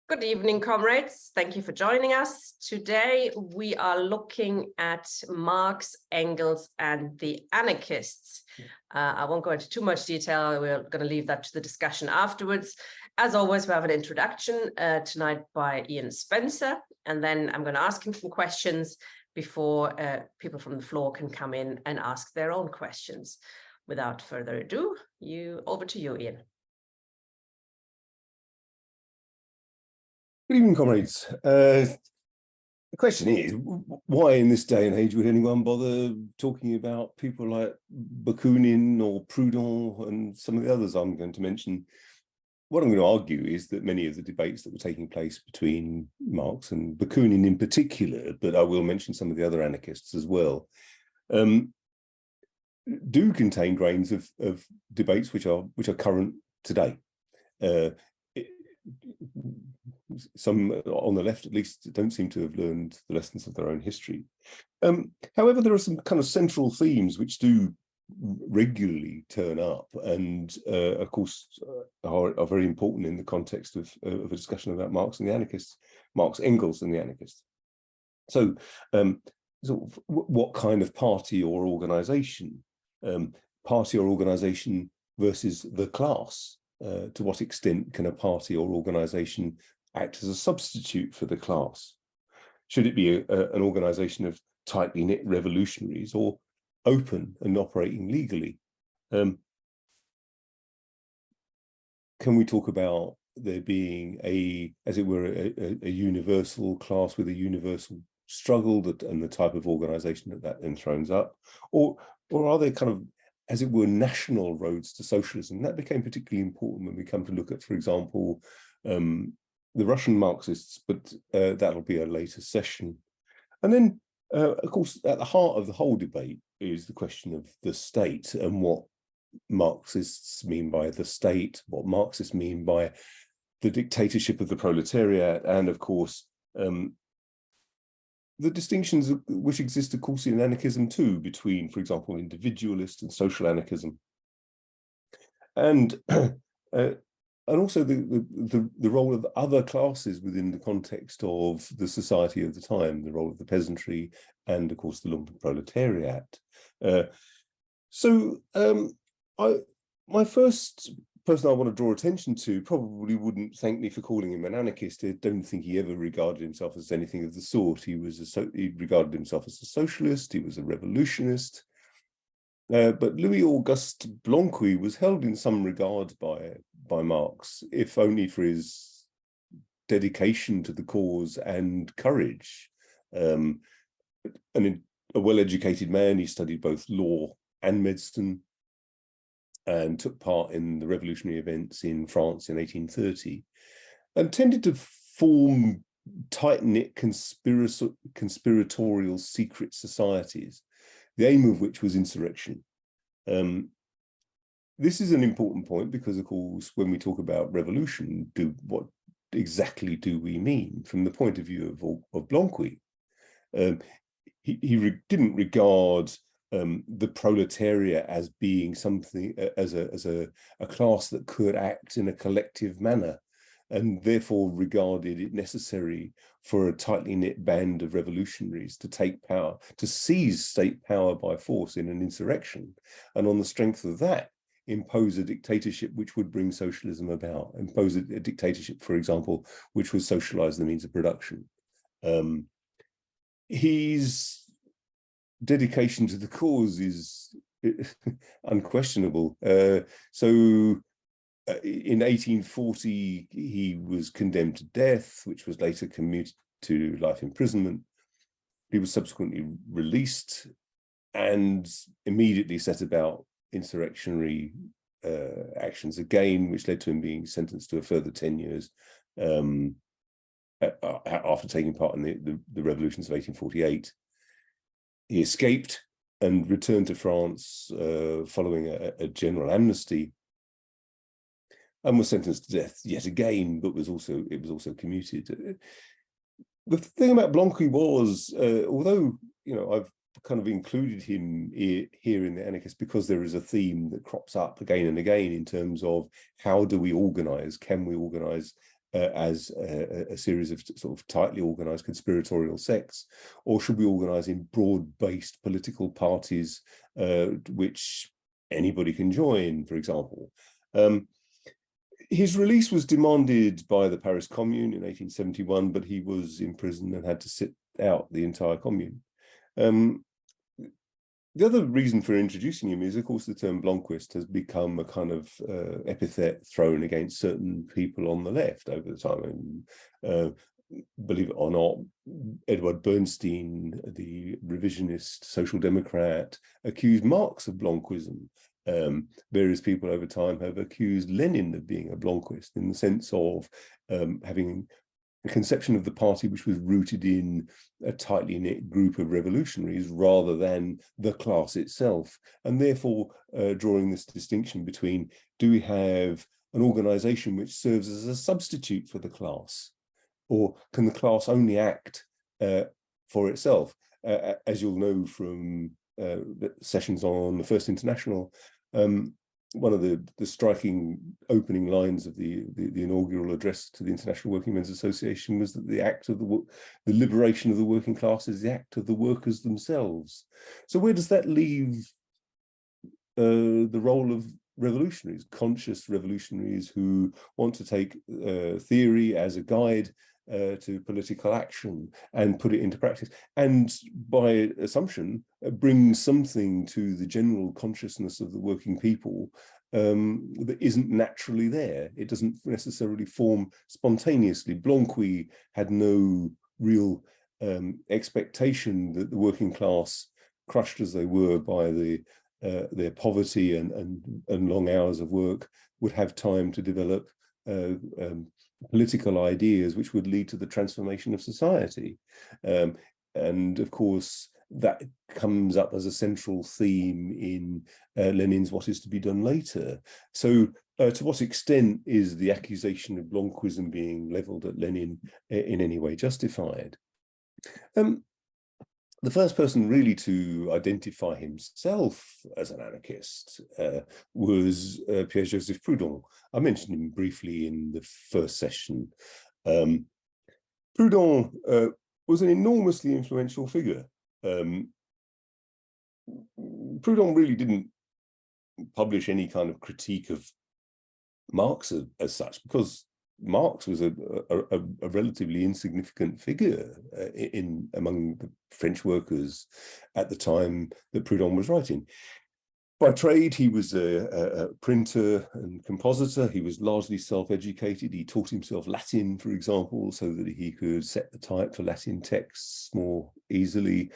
Good evening, comrades. Thank you for joining us. Today, we are looking at Marx, Engels, and the anarchists. I won't go into too much detail. We're going to leave that to the discussion afterwards. As always, we have an introduction tonight by Ian Spencer, and then I'm going to ask him some questions before people from the floor can come in and ask their own questions. Without further ado, over to you, Ian. Good evening, comrades. The question is, why in this day and age would anyone bother talking about people like Bakunin or Proudhon and some of the others I'm going to mention? What I'm going to argue is that many of the debates that were taking place between Marx and Bakunin in particular, but I will mention some of the other anarchists as well, do contain grains of debates which are current today. Some on the left, at least, don't seem to have learned the lessons of their own history. However, there are some kind of central themes which do regularly turn up and, of course, are very important in the context of a discussion about Marx and the anarchists, Marx, Engels, and the anarchists. So, what kind of party or organization versus the class? To what extent can a party or organization act as a substitute for the class? Should it be an organization of tightly knit revolutionaries or open and operating legally? Can we talk about there being as it were, a universal class with a universal struggle and the type of organization that then throws up? Or are there kind of, as it were, national roads to socialism? That became particularly important when we come to look at, for example, the Russian Marxists, but that'll be a later session. And then, of course, at the heart of the whole debate is the question of the state and what Marxists mean by the state, what Marxists mean by the dictatorship of the proletariat, and, of course, the distinctions which exist, of course, in anarchism too, between, for example, individualist and social anarchism, and also the role of other classes within the context of the society of the time, the role of the peasantry, and of course the lumpen proletariat. My first person I want to draw attention to probably wouldn't thank me for calling him an anarchist. I don't think he ever regarded himself as anything of the sort. He regarded himself as a socialist. He was a revolutionist. But Louis-Auguste Blanqui was held in some regard by Marx, if only for his dedication to the cause and courage. A well-educated man, he studied both law and medicine, and took part in the revolutionary events in France in 1830, and tended to form tight-knit conspiratorial secret societies, the aim of which was insurrection. This is an important point because, of course, when we talk about revolution, what exactly do we mean from the point of view of Blanqui? He didn't regard the proletariat as being something, as a class that could act in a collective manner, and therefore regarded it necessary for a tightly knit band of revolutionaries to take power, to seize state power by force in an insurrection, and on the strength of that, impose a dictatorship which would bring socialism about, impose a dictatorship, for example, which would socialize the means of production. His dedication to the cause is unquestionable. In 1840, he was condemned to death, which was later commuted to life imprisonment. He was subsequently released and immediately set about insurrectionary actions again, which led to him being sentenced to a further 10 years after taking part in the revolutions of 1848. He escaped and returned to France following a general amnesty, and was sentenced to death yet again, but it was also commuted. The thing about Blanqui was, although I've kind of included him here in the anarchists because there is a theme that crops up again and again in terms of how do we organize? Can we organize as a series of sort of tightly organized conspiratorial sects, or should we organize in broad-based political parties which anybody can join, for example? His release was demanded by the Paris Commune in 1871, but he was imprisoned and had to sit out the entire Commune. The other reason for introducing him is, of course, the term Blanquist has become a kind of epithet thrown against certain people on the left over the time. And believe it or not, Edward Bernstein, the revisionist social democrat, accused Marx of Blanquism. Various people over time have accused Lenin of being a Blanquist in the sense of having a conception of the party which was rooted in a tightly knit group of revolutionaries rather than the class itself, and therefore drawing this distinction between, do we have an organization which serves as a substitute for the class, or can the class only act for itself? As you'll know from the sessions on the First International, one of the striking opening lines of the inaugural address to the International Working Men's Association was that the act of the liberation of the working class is the act of the workers themselves. So where does that leave the role of revolutionaries, conscious revolutionaries who want to take theory as a guide to political action and put it into practice, and by assumption bring something to the general consciousness of the working people that isn't naturally there? It doesn't necessarily form spontaneously. Blanqui had no real expectation that the working class, crushed as they were by their poverty and long hours of work, would have time to develop political ideas which would lead to the transformation of society. And of course, that comes up as a central theme in Lenin's What Is to Be Done Later. So to what extent is the accusation of Blanquism being leveled at Lenin in any way justified? The first person really to identify himself as an anarchist was Pierre-Joseph Proudhon. I mentioned him briefly in the first session. Proudhon was an enormously influential figure. Proudhon really didn't publish any kind of critique of Marx as such, because Marx was a relatively insignificant figure among the French workers at the time that Proudhon was writing. By trade, he was a printer and compositor. He was largely self-educated. He taught himself Latin, for example, so that he could set the type for Latin texts more easily.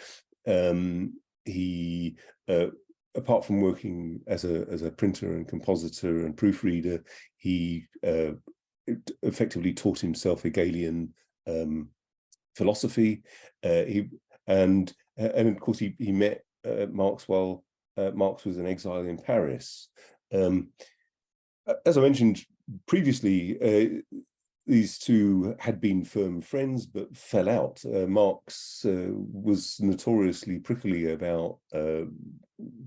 He, apart from working as a printer and compositor and proofreader, he effectively taught himself Hegelian philosophy. And of course, he met Marx while Marx was in exile in Paris. As I mentioned previously, these two had been firm friends but fell out. Marx was notoriously prickly about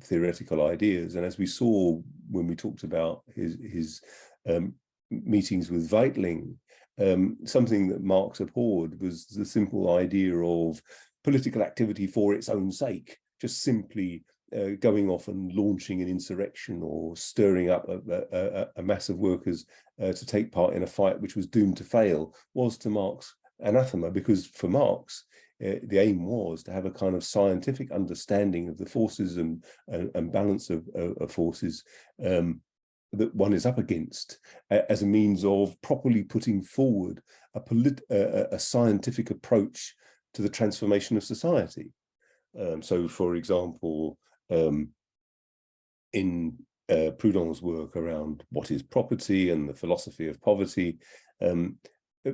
theoretical ideas, and as we saw when we talked about his meetings with Weitling, something that Marx abhorred was the simple idea of political activity for its own sake, just simply going off and launching an insurrection or stirring up a mass of workers to take part in a fight which was doomed to fail, was to Marx anathema, because for Marx, the aim was to have a kind of scientific understanding of the forces and balance of forces that one is up against, as a means of properly putting forward a scientific approach to the transformation of society. So, for example, in Proudhon's work around what is property and the philosophy of poverty,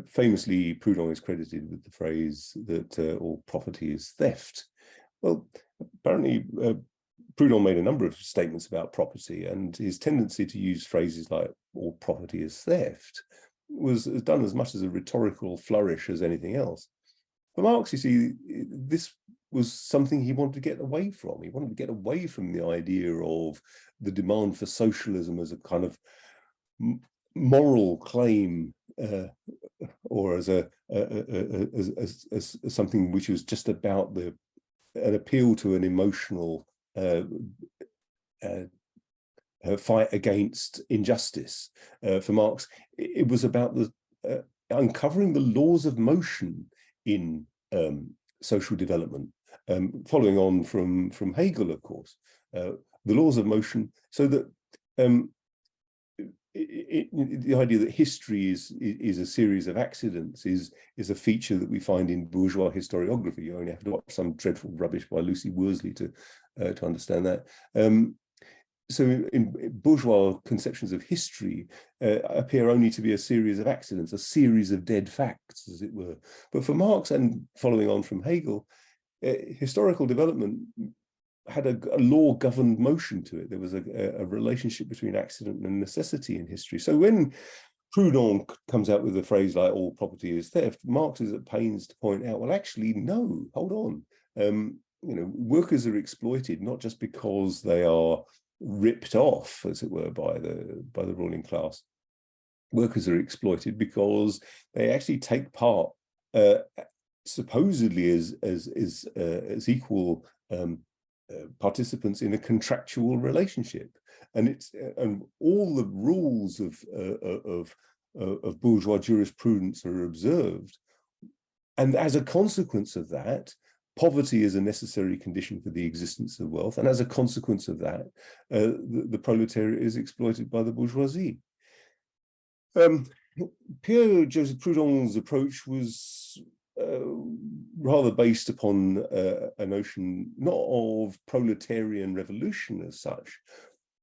famously, Proudhon is credited with the phrase that all property is theft. Well, apparently, Proudhon made a number of statements about property, and his tendency to use phrases like all property is theft was done as much as a rhetorical flourish as anything else. For Marx, you see, this was something he wanted to get away from. He wanted to get away from the idea of the demand for socialism as a kind of moral claim or as something which was just about an appeal to an emotional fight against injustice. For Marx, it was about the uncovering the laws of motion in social development, following on from Hegel, of course, the laws of motion, so that the idea that history is a series of accidents is a feature that we find in bourgeois historiography. You only have to watch some dreadful rubbish by Lucy Worsley to understand that. So in bourgeois conceptions of history appear only to be a series of accidents, a series of dead facts, as it were. But for Marx, and following on from Hegel, historical development had a law-governed motion to it. There was a relationship between accident and necessity in history. So when Proudhon comes out with a phrase like "all property is theft," Marx is at pains to point out, well, actually, no, hold on. Workers are exploited not just because they are ripped off, as it were, by the ruling class. Workers are exploited because they actually take part, supposedly as equal participants in a contractual relationship, and all the rules of bourgeois jurisprudence are observed, and as a consequence of that, poverty is a necessary condition for the existence of wealth, and as a consequence of that, the proletariat is exploited by the bourgeoisie. Pierre-Joseph Proudhon's approach was rather based upon a notion not of proletarian revolution as such,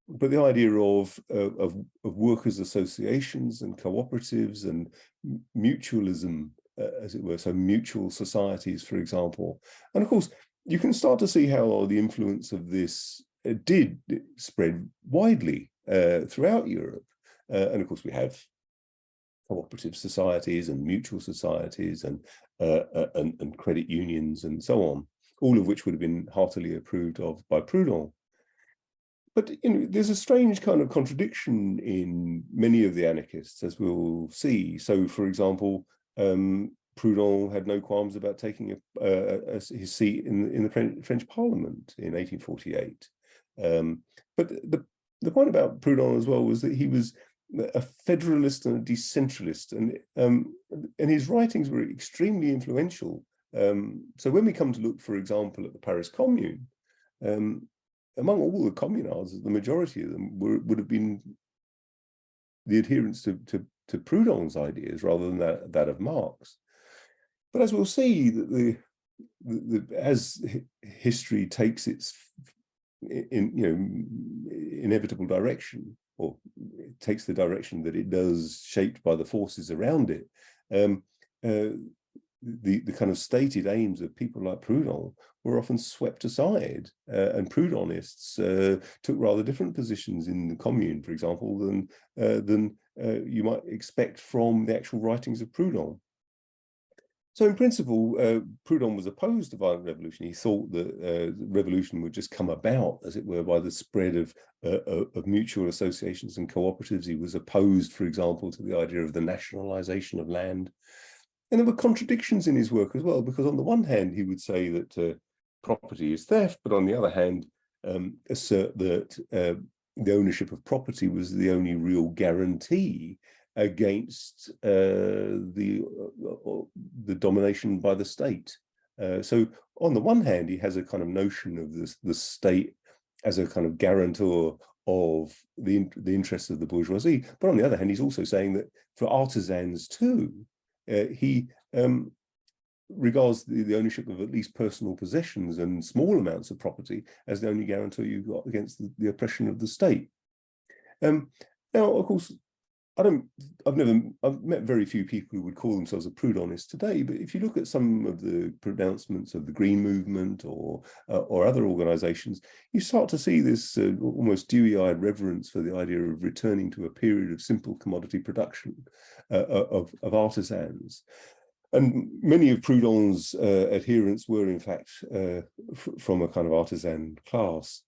but the idea of workers' associations and cooperatives and mutualism, as it were, so mutual societies, for example. And of course, you can start to see how the influence of this did spread widely throughout Europe. And of course, we have cooperative societies and mutual societies and credit unions and so on, all of which would have been heartily approved of by Proudhon. But there's a strange kind of contradiction in many of the anarchists, as we'll see. So, for example, Proudhon had no qualms about taking his seat in the French Parliament in 1848. But the point about Proudhon as well was that he was a federalist and a decentralist, and his writings were extremely influential. So when we come to look, for example, at the Paris Commune, among all the communards, the majority of them would have been the adherents to Proudhon's ideas rather than that of Marx. But as we'll see, that as history takes its inevitable direction, or it takes the direction that it does, shaped by the forces around it, the kind of stated aims of people like Proudhon were often swept aside, and Proudhonists took rather different positions in the Commune, for example, than you might expect from the actual writings of Proudhon. So in principle, Proudhon was opposed to violent revolution. He thought that revolution would just come about, as it were, by the spread of mutual associations and cooperatives. He was opposed, for example, to the idea of the nationalization of land. And there were contradictions in his work as well, because on the one hand, he would say that property is theft, but on the other hand, assert that the ownership of property was the only real guarantee against the domination by the state. So on the one hand, he has a kind of notion of the state as a kind of guarantor of the interests of the bourgeoisie, but on the other hand, he's also saying that for artisans too, he regards the ownership of at least personal possessions and small amounts of property as the only guarantor you've got against the oppression of the state. Now, of course, I've met very few people who would call themselves a Proudhonist today, but if you look at some of the pronouncements of the Green Movement or other organizations, you start to see this almost dewy-eyed reverence for the idea of returning to a period of simple commodity production of artisans. And many of Proudhon's adherents were, in fact, from a kind of artisan class.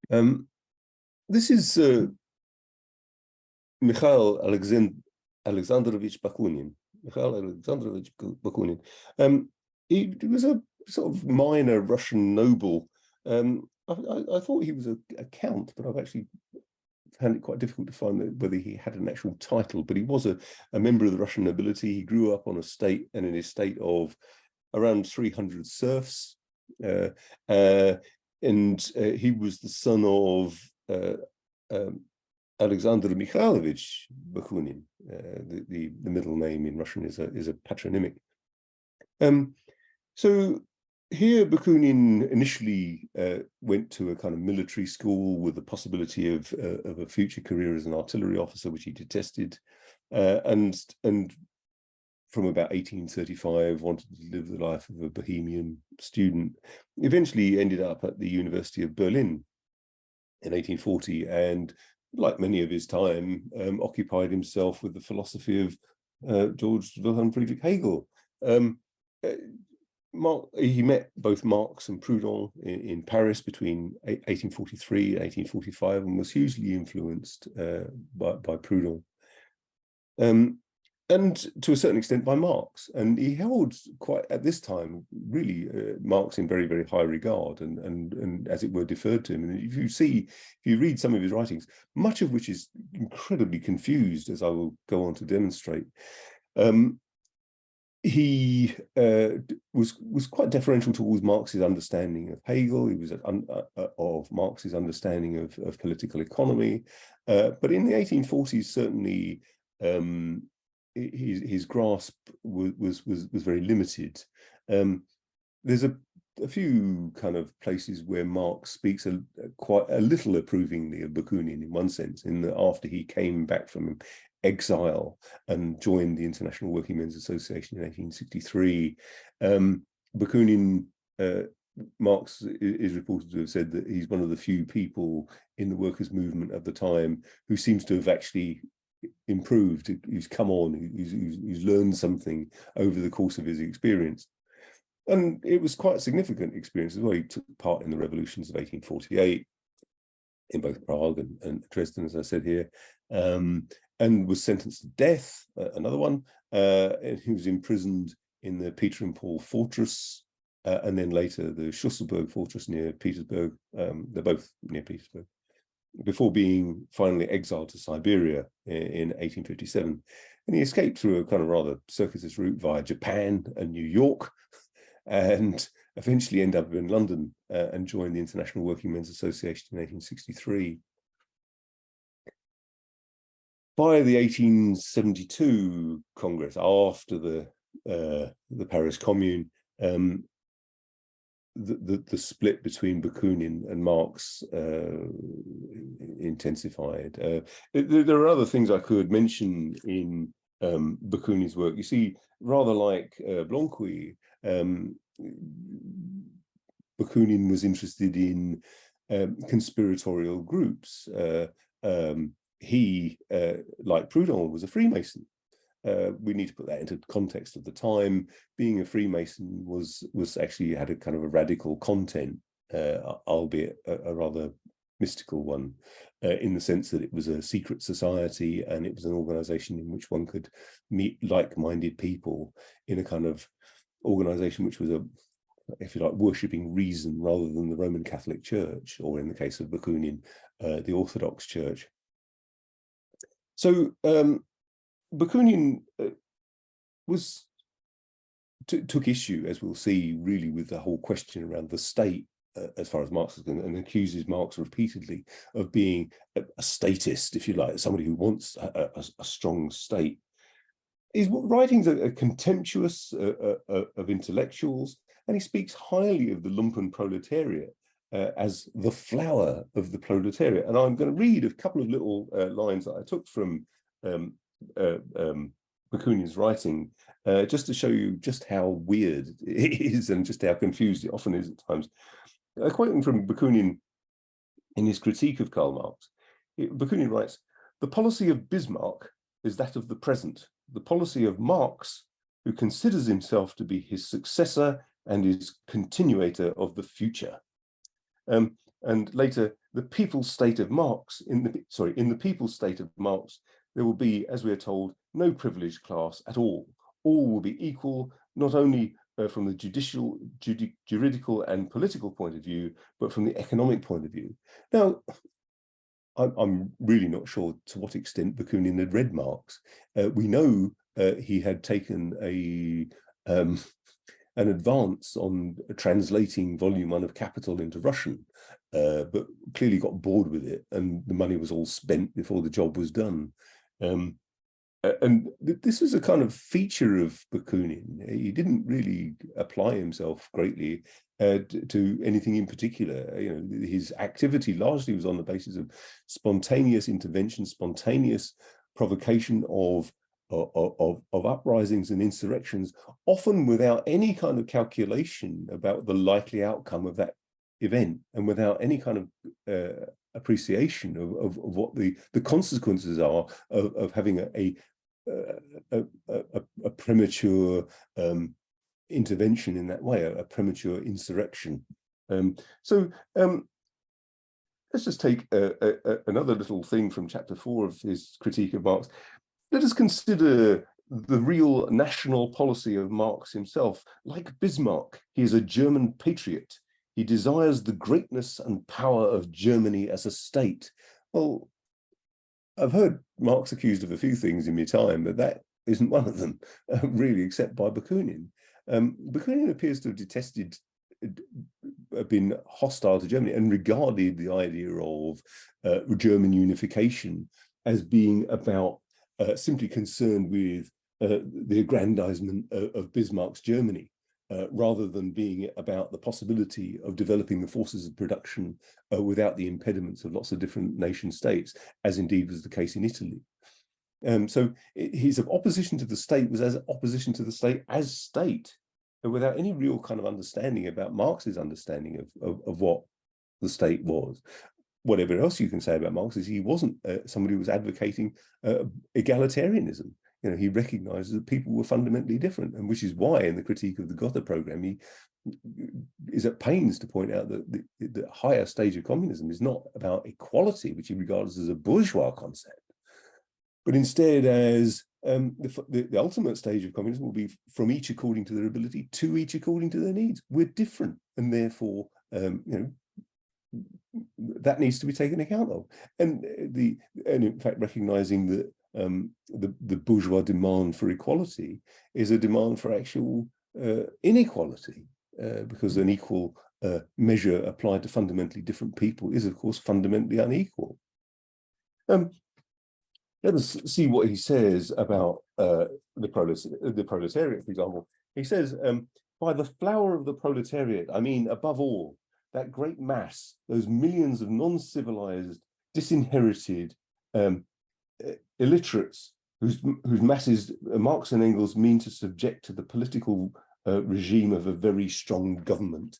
This is Mikhail Alexandrovich Bakunin. Mikhail Alexandrovich Bakunin. He was a sort of minor Russian noble. I thought he was a count, but I've actually found it quite difficult to find whether he had an actual title, but he was a member of the Russian nobility. He grew up on an estate of around 300 serfs, and he was the son of Alexander Mikhailovich Bakunin. The middle name in Russian is a patronymic. So here Bakunin initially went to a kind of military school with the possibility of a future career as an artillery officer, which he detested, and from about 1835 wanted to live the life of a bohemian student. Eventually ended up at the University of Berlin in 1840, and like many of his time, occupied himself with the philosophy of George Wilhelm Friedrich Hegel. He met both Marx and Proudhon in Paris between 1843 and 1845, and was hugely influenced by Proudhon. And to a certain extent by Marx. And he held quite, at this time, really Marx in very, very high regard, and as it were, deferred to him. And if you read some of his writings, much of which is incredibly confused, as I will go on to demonstrate, he was quite deferential towards Marx's understanding of Hegel. He was of Marx's understanding of political economy. But in the 1840s, certainly, his grasp was very limited. There's a few kind of places where Marx speaks quite a little approvingly of Bakunin, in one sense, in that after he came back from exile and joined the International Working Men's Association in 1863, Bakunin, Marx is reported to have said that he's one of the few people in the workers' movement of the time who seems to have actually improved, who's come on, who's learned something over the course of his experience. And it was quite a significant experience as well. He took part in the revolutions of 1848 in both Prague and Dresden, as I said here, and was sentenced to death, another one. And he was imprisoned in the Peter and Paul fortress, and then later the Schusselburg fortress near Petersburg. They're both near Petersburg, before being finally exiled to Siberia in 1857. And he escaped through a kind of rather circuitous route via Japan and New York, and eventually ended up in London and joined the International Working Men's Association in 1863. By the 1872 Congress, after the Paris Commune, the split between Bakunin and Marx intensified. There are other things I could mention in Bakunin's work. You see, rather like Blanqui, Bakunin was interested in conspiratorial groups. He, like Proudhon, was a Freemason. We need to put that into context of the time. Being a Freemason was actually had a kind of a radical content, albeit a rather mystical one, in the sense that it was a secret society and it was an organization in which one could meet like-minded people in a kind of organization which was if you like, worshipping reason rather than the Roman Catholic Church, or in the case of Bakunin, the Orthodox Church. So Bakunin took issue, as we'll see, really with the whole question around the state, as far as Marx is concerned, and accuses Marx repeatedly of being a statist, if you like, somebody who wants a strong state. His writings are contemptuous of intellectuals, and he speaks highly of the lumpen proletariat as the flower of the proletariat. And I'm going to read a couple of little lines that I took from Bakunin's writing, just to show you just how weird it is and just how confused it often is at times. Quoting from Bakunin in his critique of Karl Marx, Bakunin writes, "The policy of Bismarck is that of the present. The policy of Marx, who considers himself to be his successor and is continuator of the future." And later, the people's state of Marx, in the people's state of Marx, there will be, as we are told, no privileged class at all. All will be equal, not only from the juridical and political point of view, but from the economic point of view. Now, I'm really not sure to what extent Bakunin had read Marx. We know he had taken an advance on translating volume 1 of Capital into Russian, but clearly got bored with it, and the money was all spent before the job was done. And this was a kind of feature of Bakunin. He didn't really apply himself greatly to anything in particular. You know, his activity largely was on the basis of spontaneous intervention, spontaneous provocation of uprisings and insurrections, often without any kind of calculation about the likely outcome of that event, and without any kind of appreciation of what the consequences are of having a premature intervention in that way, a premature insurrection. So let's just take another little thing from chapter 4 of his critique of Marx. Let us consider the real national policy of Marx himself. Like Bismarck, he is a German patriot. He desires the greatness and power of Germany as a state. Well, I've heard Marx accused of a few things in my time, but that isn't one of them, really, except by Bakunin. Bakunin appears to have detested, been hostile to Germany, and regarded the idea of German unification as being about simply concerned with the aggrandizement of Bismarck's Germany, rather than being about the possibility of developing the forces of production without the impediments of lots of different nation states, as indeed was the case in Italy. So his opposition to the state was as opposition to the state as state, and without any real kind of understanding about Marx's understanding of what the state was. Whatever else you can say about Marx, is he wasn't somebody who was advocating egalitarianism. You know, he recognizes that people were fundamentally different, and which is why in the critique of the Gotha program, he is at pains to point out that the higher stage of communism is not about equality, which he regards as a bourgeois concept, but instead as the ultimate stage of communism will be from each according to their ability to each according to their needs. We're different, and therefore, you know, that needs to be taken account of. And in fact, recognizing that the bourgeois demand for equality is a demand for actual inequality, because an equal measure applied to fundamentally different people is, of course, fundamentally unequal. Let us see what he says about the proletariat, for example. He says, by the flower of the proletariat, I mean, above all, that great mass, those millions of non-civilized, disinherited, illiterates, whose masses Marx and Engels mean to subject to the political regime of a very strong government.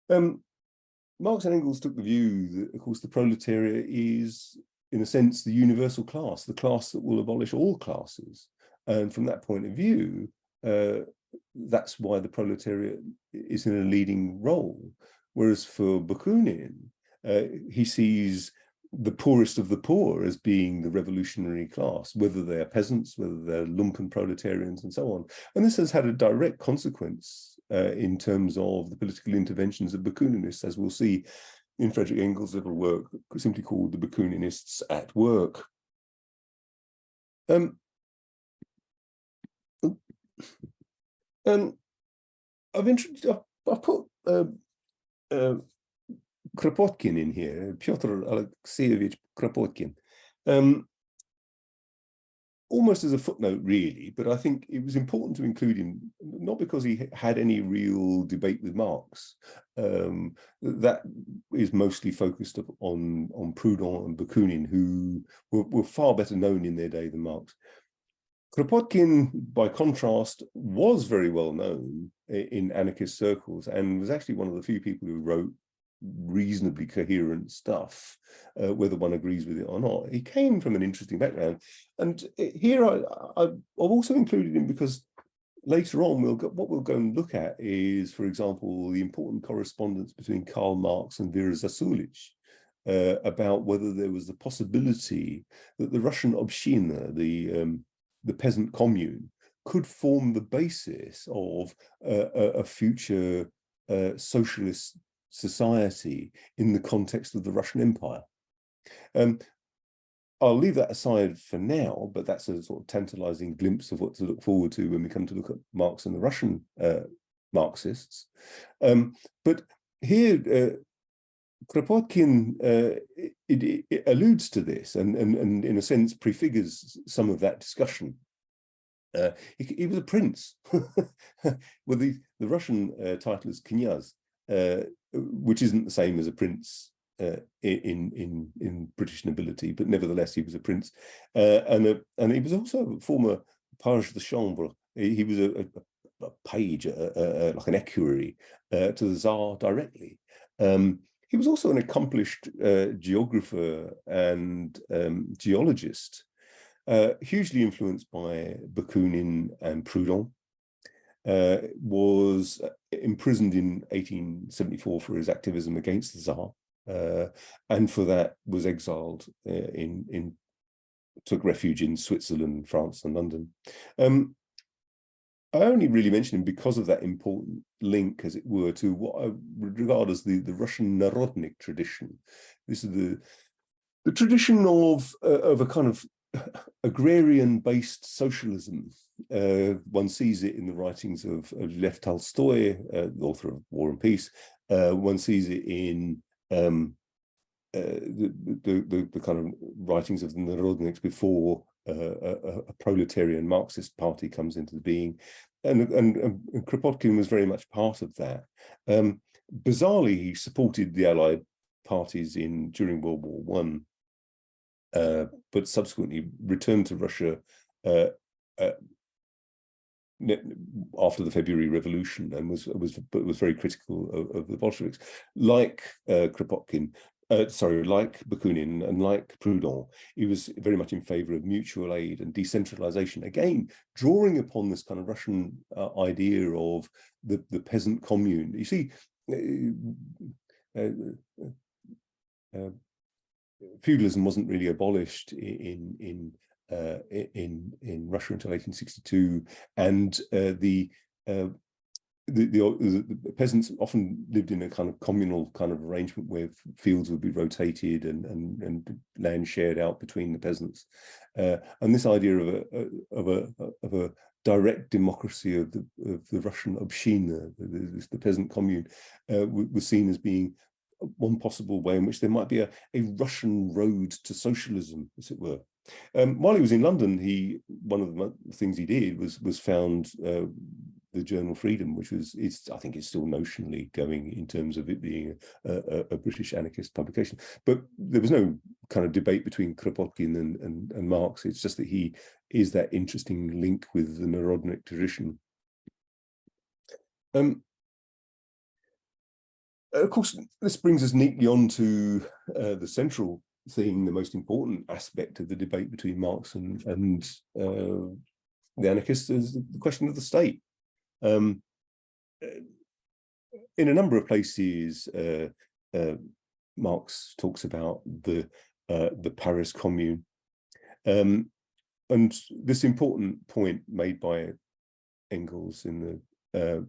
Marx and Engels took the view that, of course, the proletariat is, in a sense, the universal class, the class that will abolish all classes. And from that point of view, that's why the proletariat is in a leading role. Whereas for Bakunin, he sees the poorest of the poor as being the revolutionary class, whether they are peasants, whether they're lumpen proletarians, and so on. And this has had a direct consequence in terms of the political interventions of Bakuninists, as we'll see in Frederick Engels' little work, simply called The Bakuninists at Work. I've put Kropotkin in here, Pyotr Alexeyevich Kropotkin, almost as a footnote, really, but I think it was important to include him, not because he had any real debate with Marx. That is mostly focused on Proudhon and Bakunin, who were far better known in their day than Marx. Kropotkin, by contrast, was very well known in anarchist circles, and was actually one of the few people who wrote reasonably coherent stuff, whether one agrees with it or not. He came from an interesting background, and here I've also included him because later on what we'll go and look at is, for example, the important correspondence between Karl Marx and Vera Zasulich, about whether there was the possibility that the Russian община, the peasant commune, could form the basis of a future socialist society in the context of the Russian Empire. I'll leave that aside for now, but that's a sort of tantalizing glimpse of what to look forward to when we come to look at Marx and the Russian Marxists. But here, Kropotkin it alludes to this and in a sense prefigures some of that discussion. He was a prince. Well, the Russian title is knyaz, which isn't the same as a prince in British nobility, but nevertheless he was a prince, and he was also a former page de chambre. He was a page, like an equerry to the Tsar directly. He was also an accomplished geographer and geologist, hugely influenced by Bakunin and Proudhon. Was imprisoned in 1874 for his activism against the Tsar, and for that was exiled took refuge in Switzerland, France, and London. I only really mention him because of that important link, as it were, to what I would regard as the Russian Narodnik tradition. This is the tradition of a kind of agrarian-based socialism. One sees it in the writings of Lev Tolstoy, the author of War and Peace. One sees it in the kind of writings of the Narodniks before a proletarian Marxist party comes into being, and Kropotkin was very much part of that. Bizarrely, he supported the Allied parties during World War One, but subsequently returned to Russia after the February Revolution, and was very critical of the Bolsheviks. Like Kropotkin, like Bakunin and like Proudhon, he was very much in favor of mutual aid and decentralization, again drawing upon this kind of Russian idea of the peasant commune. You see, feudalism wasn't really abolished in Russia until 1862, and the peasants often lived in a kind of communal kind of arrangement where fields would be rotated and land shared out between the peasants, and this idea of a direct democracy of the Russian община, the peasant commune, was seen as being one possible way in which there might be a Russian road to socialism, as it were. While he was in London, one of the things he did was found the journal Freedom, which I think it's still notionally going in terms of it being a British anarchist publication. But there was no kind of debate between Kropotkin and Marx. It's just that he is that interesting link with the Narodnik tradition. Of course, this brings us neatly on to the central thing, the most important aspect of the debate between Marx and the anarchists, is the question of the state. In a number of places, Marx talks about the Paris Commune, and this important point made by Engels in the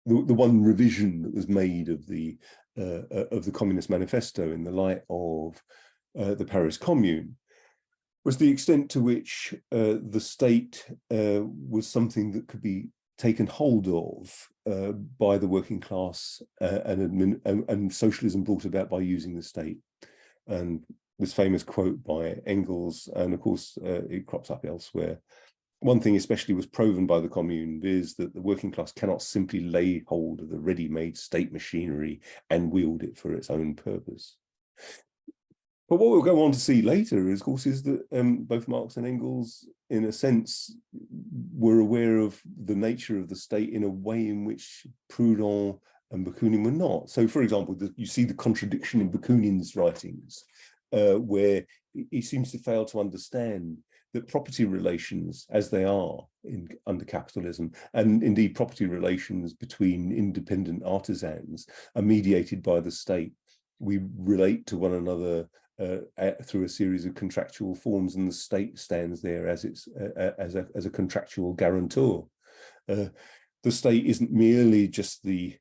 one revision that was made of the Communist Manifesto in the light of the Paris Commune was the extent to which the state was something that could be taken hold of by the working class, and socialism brought about by using the state. And this famous quote by Engels, and of course it crops up elsewhere. One thing especially was proven by the Commune is that the working class cannot simply lay hold of the ready-made state machinery and wield it for its own purpose. But what we'll go on to see later, of course, is that both Marx and Engels, in a sense, were aware of the nature of the state in a way in which Proudhon and Bakunin were not. So, for example, you see the contradiction in Bakunin's writings, where he seems to fail to understand that property relations, as they are under capitalism, and indeed property relations between independent artisans, are mediated by the state. we relate to one another through a series of contractual forms, and the state stands there as its as a contractual guarantor. The state isn't merely just the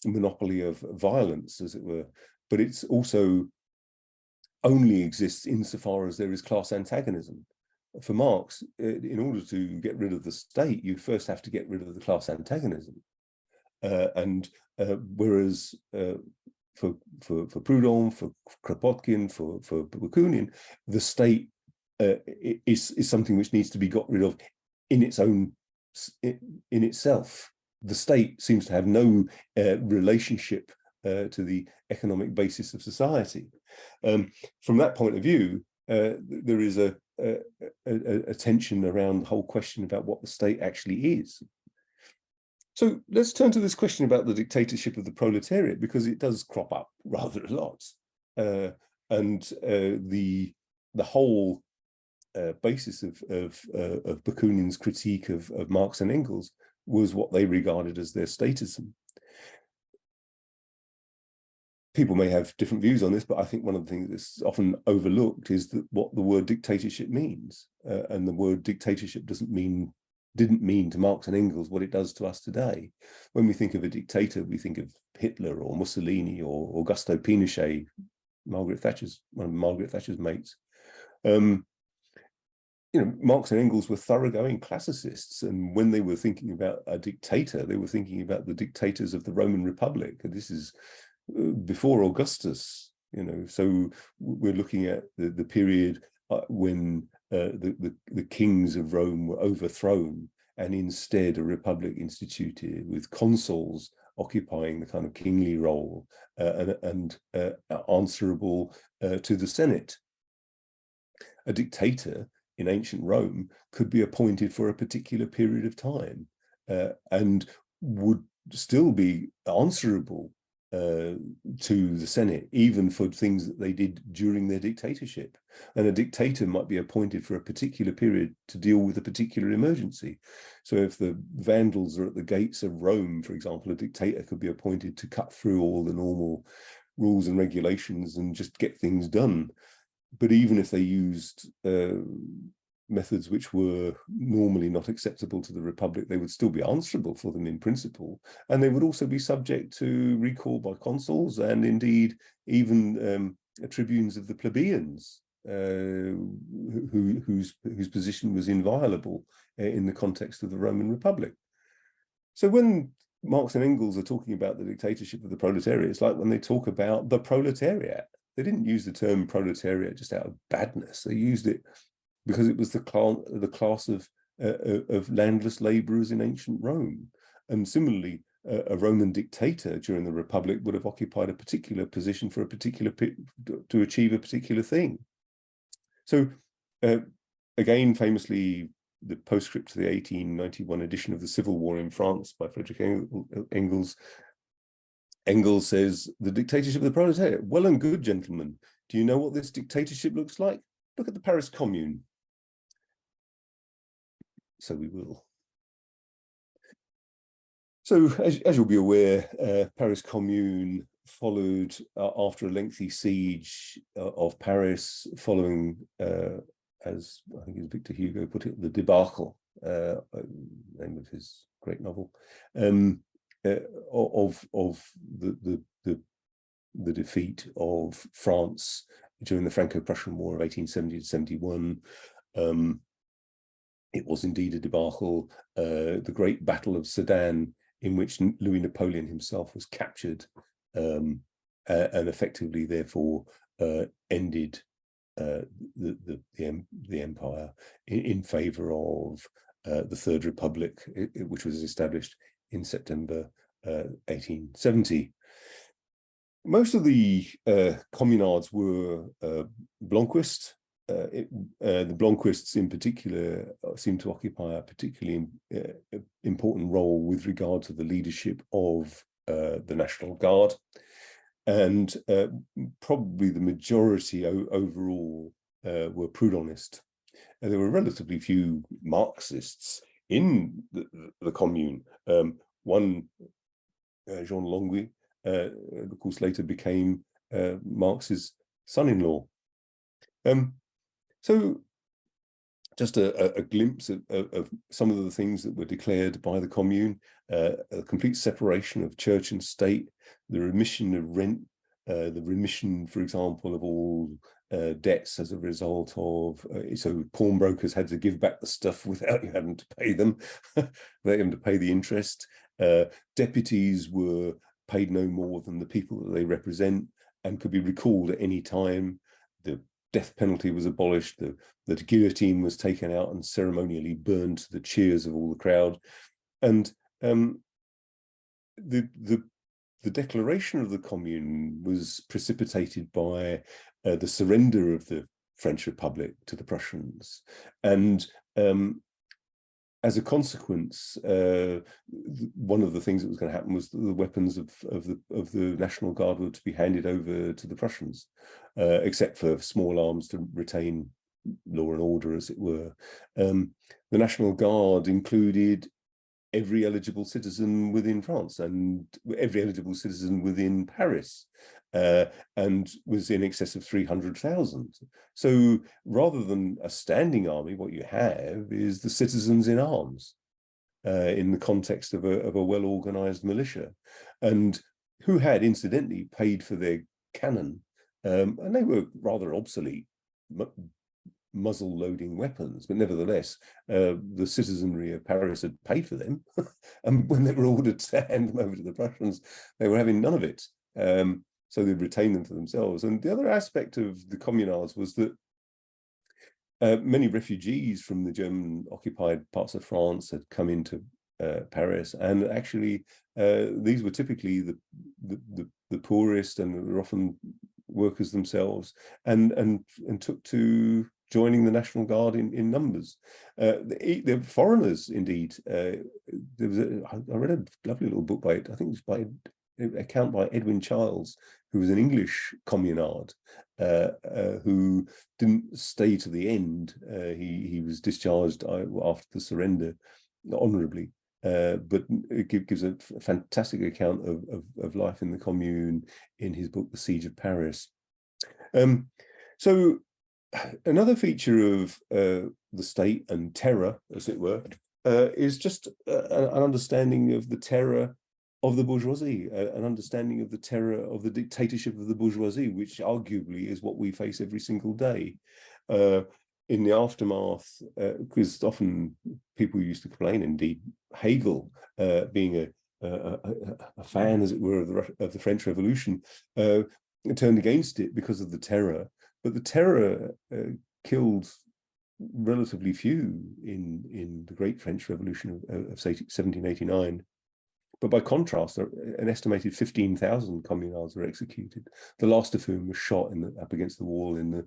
monopoly of violence, as it were, but it's also only exists insofar as there is class antagonism. For Marx, in order to get rid of the state, you first have to get rid of the class antagonism. Whereas for Proudhon, for Kropotkin, for Bakunin, the state is something which needs to be got rid of in its own, in itself. The state seems to have no relationship to the economic basis of society. From that point of view, there is a tension around the whole question about what the state actually is. So let's turn to this question about the dictatorship of the proletariat, because it does crop up rather a lot. The whole basis of Bakunin's critique of Marx and Engels was what they regarded as their statism. People may have different views on this, but I think one of the things that's often overlooked is that what the word dictatorship means. And the word dictatorship didn't mean to Marx and Engels what it does to us today. When we think of a dictator, we think of Hitler or Mussolini or Augusto Pinochet, one of Margaret Thatcher's mates. Marx and Engels were thoroughgoing classicists, and when they were thinking about a dictator, they were thinking about the dictators of the Roman Republic. And this is before Augustus, so we're looking at the period when the kings of Rome were overthrown, and instead a republic instituted with consuls occupying the kind of kingly role and answerable to the Senate. A dictator in ancient Rome could be appointed for a particular period of time and would still be answerable to the Senate, even for things that they did during their dictatorship. And a dictator might be appointed for a particular period to deal with a particular emergency. So if the Vandals are at the gates of Rome, for example, a dictator could be appointed to cut through all the normal rules and regulations and just get things done. But even if they used methods which were normally not acceptable to the Republic, they would still be answerable for them in principle. And they would also be subject to recall by consuls and indeed even tribunes of the plebeians, whose position was inviolable in the context of the Roman Republic. So when Marx and Engels are talking about the dictatorship of the proletariat, it's like when they talk about the proletariat. They didn't use the term proletariat just out of badness. They used it because it was the class of landless laborers in ancient Rome. And similarly, a Roman dictator during the Republic would have occupied a particular position for a particular to achieve a particular thing. So again, famously, the postscript to the 1891 edition of the Civil War in France by Friedrich Engels. Engels says, "The dictatorship of the proletariat. Well and good, gentlemen. Do you know what this dictatorship looks like? Look at the Paris Commune." So we will. So as you'll be aware, Paris Commune followed after a lengthy siege of Paris, following, as I think as Victor Hugo put it, the debacle, name of his great novel, of the defeat of France during the Franco-Prussian War of 1870 to 71. It was indeed a debacle, the Great Battle of Sedan, in which Louis Napoleon himself was captured and effectively, therefore, ended the empire in favor of the Third Republic, which was established in September 1870. Most of the communards were Blanquist. The Blanquists in particular seem to occupy a particularly important role with regard to the leadership of the National Guard. And probably the majority overall were Proudhonist. And there were relatively few Marxists in the Commune. One, Jean Longuy, of course, later became Marx's son-in-law. So just a glimpse of some of the things that were declared by the Commune: a complete separation of church and state, the remission of rent, the remission, for example, of all debts as a result of, so pawnbrokers had to give back the stuff without you having to pay them, they having to pay the interest. Deputies were paid no more than the people that they represent and could be recalled at any time. The death penalty was abolished. The guillotine was taken out and ceremonially burned to the cheers of all the crowd. And the declaration of the Commune was precipitated by the surrender of the French Republic to the Prussians. And as a consequence, one of the things that was going to happen was that the weapons of the National Guard were to be handed over to the Prussians, except for small arms to retain law and order, as it were. The National Guard included every eligible citizen within France and every eligible citizen within Paris, and was in excess of 300,000. So rather than a standing army, what you have is the citizens in arms, in the context of a well-organized militia, and who had incidentally paid for their cannon, and they were rather obsolete muzzle-loading weapons, but nevertheless, the citizenry of Paris had paid for them, and when they were ordered to hand them over to the Prussians, they were having none of it. So they retained them for themselves. And the other aspect of the communards was that many refugees from the German-occupied parts of France had come into Paris, and actually these were typically the poorest, and were often workers themselves, and took to joining the National Guard in numbers. They're foreigners, indeed. I read a lovely little book I think it was by account by Edwin Childs, who was an English communard, who didn't stay to the end. He was discharged after the surrender, honorably, but it gives a fantastic account of life in the Commune in his book, The Siege of Paris. So another feature of the state and terror, as it were, is just an understanding of the terror of the bourgeoisie, an understanding of the terror of the dictatorship of the bourgeoisie, which arguably is what we face every single day. In the aftermath, because often people used to complain, indeed Hegel, being a fan, as it were, of the French Revolution, turned against it because of the terror. But the terror killed relatively few in the Great French Revolution of 1789. But by contrast, an estimated 15,000 communards were executed, the last of whom was shot up against the wall in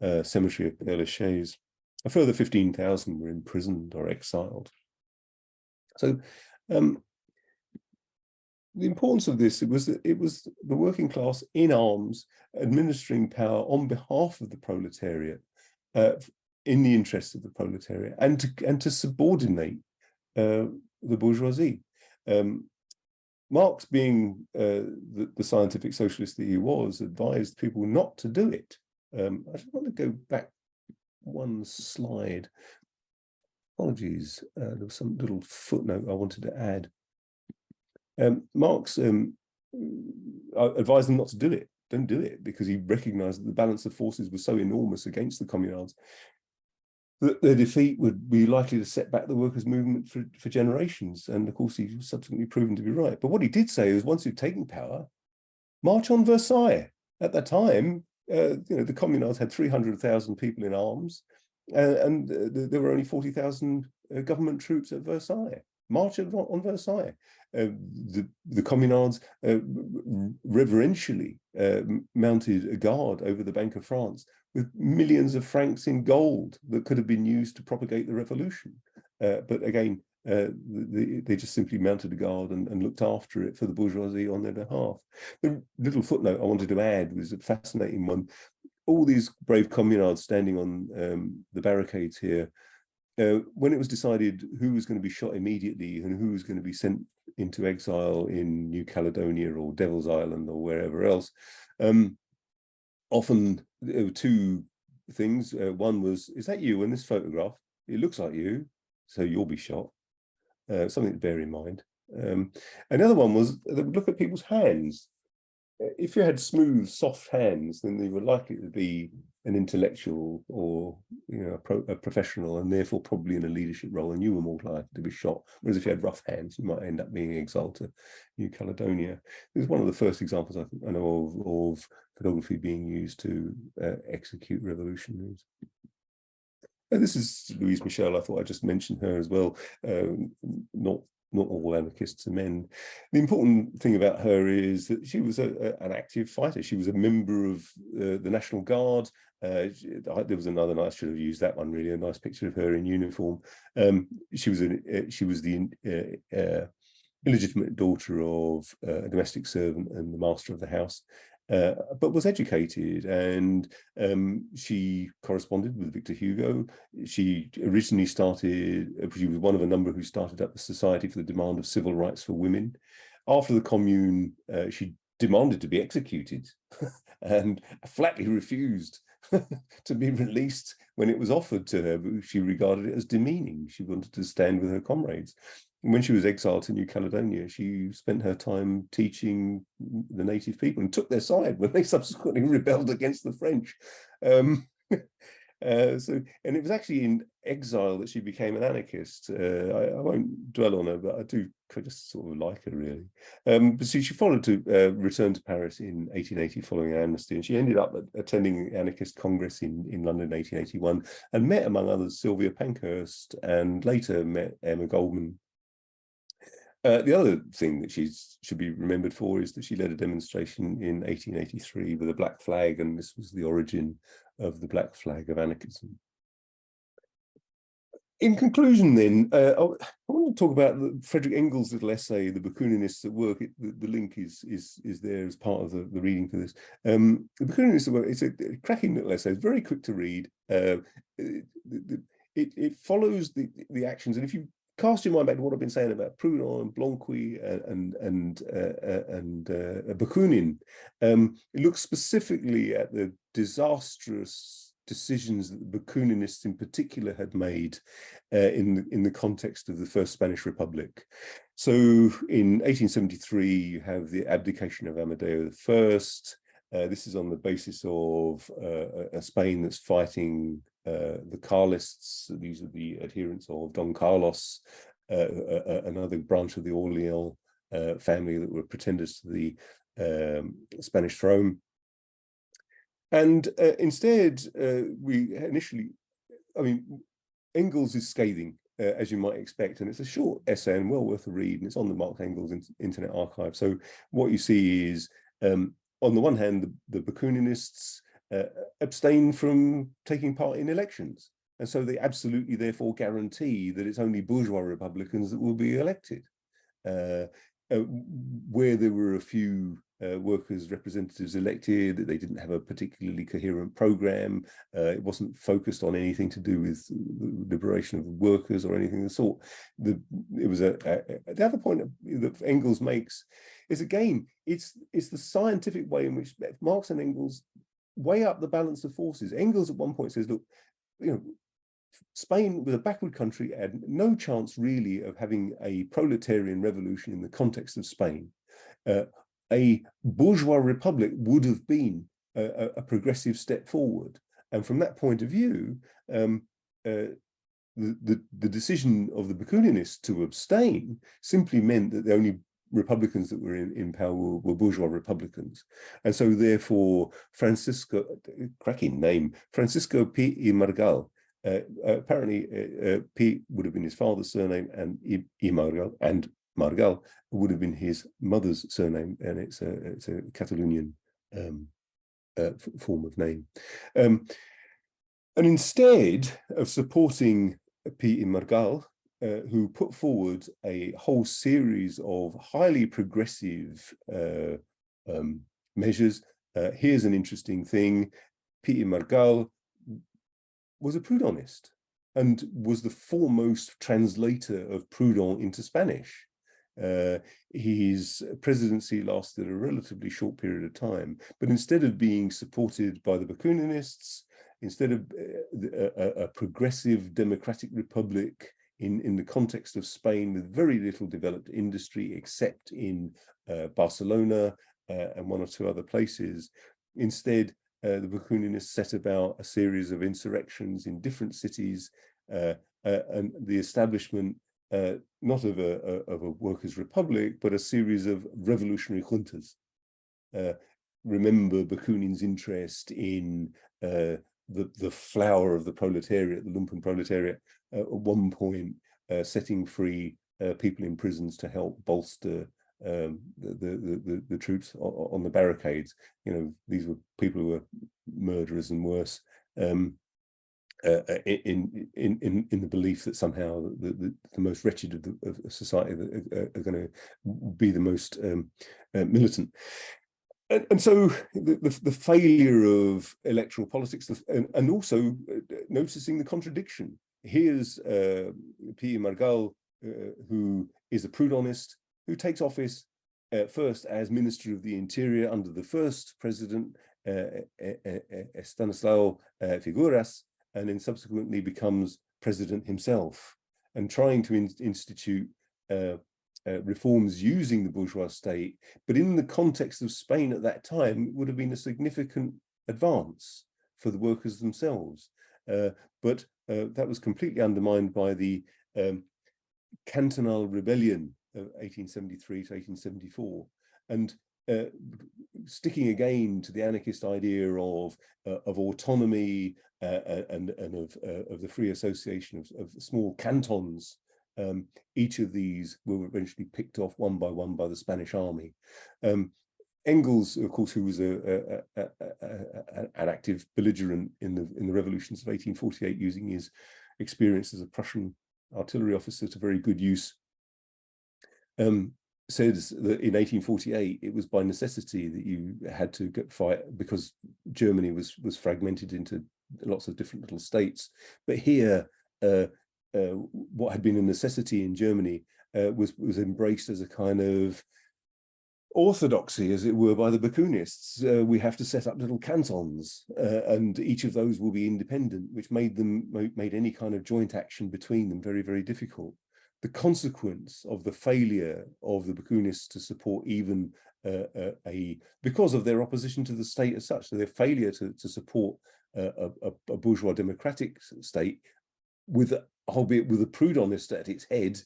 the cemetery of Père Lachaise. A further 15,000 were imprisoned or exiled. So the importance of this, it was the working class in arms administering power on behalf of the proletariat, in the interests of the proletariat, and to subordinate the bourgeoisie. Marx, being the scientific socialist that he was, advised people not to do it. I just want to go back one slide. Apologies, there was some little footnote I wanted to add. Marx advised them not to do it. Don't do it, because he recognized that the balance of forces was so enormous against the communards that their defeat would be likely to set back the workers' movement for generations. And of course, he was subsequently proven to be right. But what he did say is, once you've taken power, march on Versailles. At that time, the communards had 300,000 people in arms, and there were only 40,000 government troops at Versailles. March on Versailles. The communards reverentially mounted a guard over the Bank of France with millions of francs in gold that could have been used to propagate the revolution. But again, they just simply mounted a guard and looked after it for the bourgeoisie on their behalf. The little footnote I wanted to add was a fascinating one. All these brave communards standing on the barricades here, when it was decided who was going to be shot immediately and who was going to be sent into exile in New Caledonia or Devil's Island or wherever else. Often there were two things. One was, is that you in this photograph? It looks like you, so you'll be shot. Something to bear in mind. Another one was they would look at people's hands. If you had smooth, soft hands, then they were likely to be an intellectual or a professional, and therefore probably in a leadership role, and you were more likely to be shot. Whereas if you had rough hands, you might end up being exiled to New Caledonia. It was one of the first examples I know of photography being used to execute revolutionaries. And this is Louise Michel. I thought I'd just mention her as well. Not all anarchists are men. The important thing about her is that she was an active fighter. She was a member of the National Guard. There was another nice, should have used that one really, a nice picture of her in uniform. She was the illegitimate daughter of a domestic servant and the master of the house. But was educated, and she corresponded with Victor Hugo. She originally she was one of a number who started up the Society for the Demand of Civil Rights for Women. After the Commune, she demanded to be executed and flatly refused to be released when it was offered to her, but she regarded it as demeaning. She wanted to stand with her comrades. When she was exiled to New Caledonia, she spent her time teaching the native people and took their side when they subsequently rebelled against the French. And it was actually in exile that she became an anarchist. I won't dwell on her, but I do just sort of like her really. But she followed to return to Paris in 1880 following amnesty, and she ended up attending the Anarchist Congress in London in 1881 and met, among others, Sylvia Pankhurst, and later met Emma Goldman. The other thing that she should be remembered for is that she led a demonstration in 1883 with a black flag, and this was the origin of the black flag of anarchism. In conclusion, then, I want to talk about Frederick Engels' little essay, "The Bakuninists at Work." The link is there as part of the reading for this. The Bakuninists at Work, it's a cracking little essay. It's very quick to read. It follows the actions, and if you cast your mind back to what I've been saying about Proudhon and Blanqui and Bakunin, it looks specifically at the disastrous decisions that the Bakuninists in particular had made in the context of the First Spanish Republic. So in 1873, you have the abdication of Amadeo I. This is on the basis of a Spain that's fighting the Carlists. These are the adherents of Don Carlos, another branch of the Orleans family that were pretenders to the Spanish throne. And instead, Engels is scathing, as you might expect, and it's a short essay and well worth a read, and it's on the Marx Engels Internet Archive. So what you see is, on the one hand, the Bakuninists abstain from taking part in elections, and so they absolutely therefore guarantee that it's only bourgeois Republicans that will be elected. Where there were a few workers' representatives elected, they didn't have a particularly coherent program. It wasn't focused on anything to do with the liberation of workers or anything of the sort. The other point that Engels makes is, again, it's the scientific way in which Marx and Engels weigh up the balance of forces. Engels at one point says, look, Spain was a backward country, had no chance really of having a proletarian revolution in the context of Spain. A bourgeois republic would have been a progressive step forward. And from that point of view, the decision of the Bakuninists to abstain simply meant that the only Republicans that were in power were bourgeois Republicans. And so therefore, cracking name, Francisco P. y Margal, apparently P would have been his father's surname, and Margal would have been his mother's surname, and it's a Catalonian form of name. And instead of supporting P. y Margal, who put forward a whole series of highly progressive measures, here's an interesting thing. P. y Margal was a Proudhonist and was the foremost translator of Proudhon into Spanish. His presidency lasted a relatively short period of time, but instead of being supported by the Bakuninists, instead of a progressive democratic republic in the context of Spain with very little developed industry except in Barcelona and one or two other places, instead the Bakuninists set about a series of insurrections in different cities and the establishment not of a workers' republic, but a series of revolutionary juntas. Remember Bakunin's interest in the flower of the proletariat, the lumpen proletariat, at one point setting free people in prisons to help bolster the troops on the barricades. You know, these were people who were murderers and worse. In the belief that somehow the most wretched of society are going to be the most militant. And so the failure of electoral politics and also noticing the contradiction. Here's P. Margal, who is a Proudhonist, who takes office first as Minister of the Interior under the first president, Estanislao Figueras, and then subsequently becomes president himself, and trying to institute reforms using the bourgeois state, but in the context of Spain at that time, it would have been a significant advance for the workers themselves. But that was completely undermined by the cantonal rebellion of 1873 to 1874, and sticking again to the anarchist idea of autonomy and of the free association of small cantons. Each of these were eventually picked off one by one by the Spanish army. Engels, of course, who was an active belligerent in the revolutions of 1848, using his experience as a Prussian artillery officer to very good use, says that in 1848 it was by necessity that you had to fight because Germany was fragmented into lots of different little states. But here, what had been a necessity in Germany was embraced as a kind of orthodoxy, as it were, by the Bakunists. We have to set up little cantons, and each of those will be independent, which made any kind of joint action between them very, very difficult. The consequence of the failure of the Bakunists to support even because of their opposition to the state as such, so their failure to support a bourgeois democratic state, albeit with a Proudhonist at its head,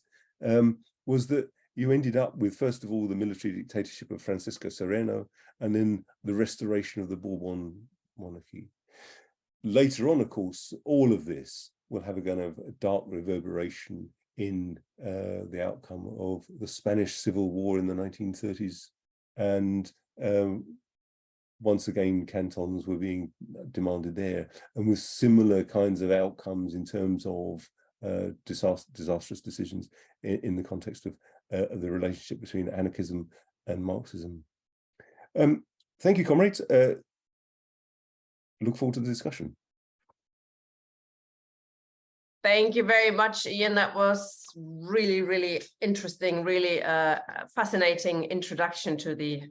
was that you ended up with, first of all, the military dictatorship of Francisco Sereno, and then the restoration of the Bourbon monarchy. Later on, of course, all of this will have a kind of dark reverberation in the outcome of the Spanish Civil War in the 1930s. And once again, cantons were being demanded there, and with similar kinds of outcomes in terms of disastrous decisions in the context of the relationship between anarchism and Marxism. Thank you, comrades. Look forward to the discussion. Thank you very much, Ian. That was really, really interesting, really fascinating introduction to the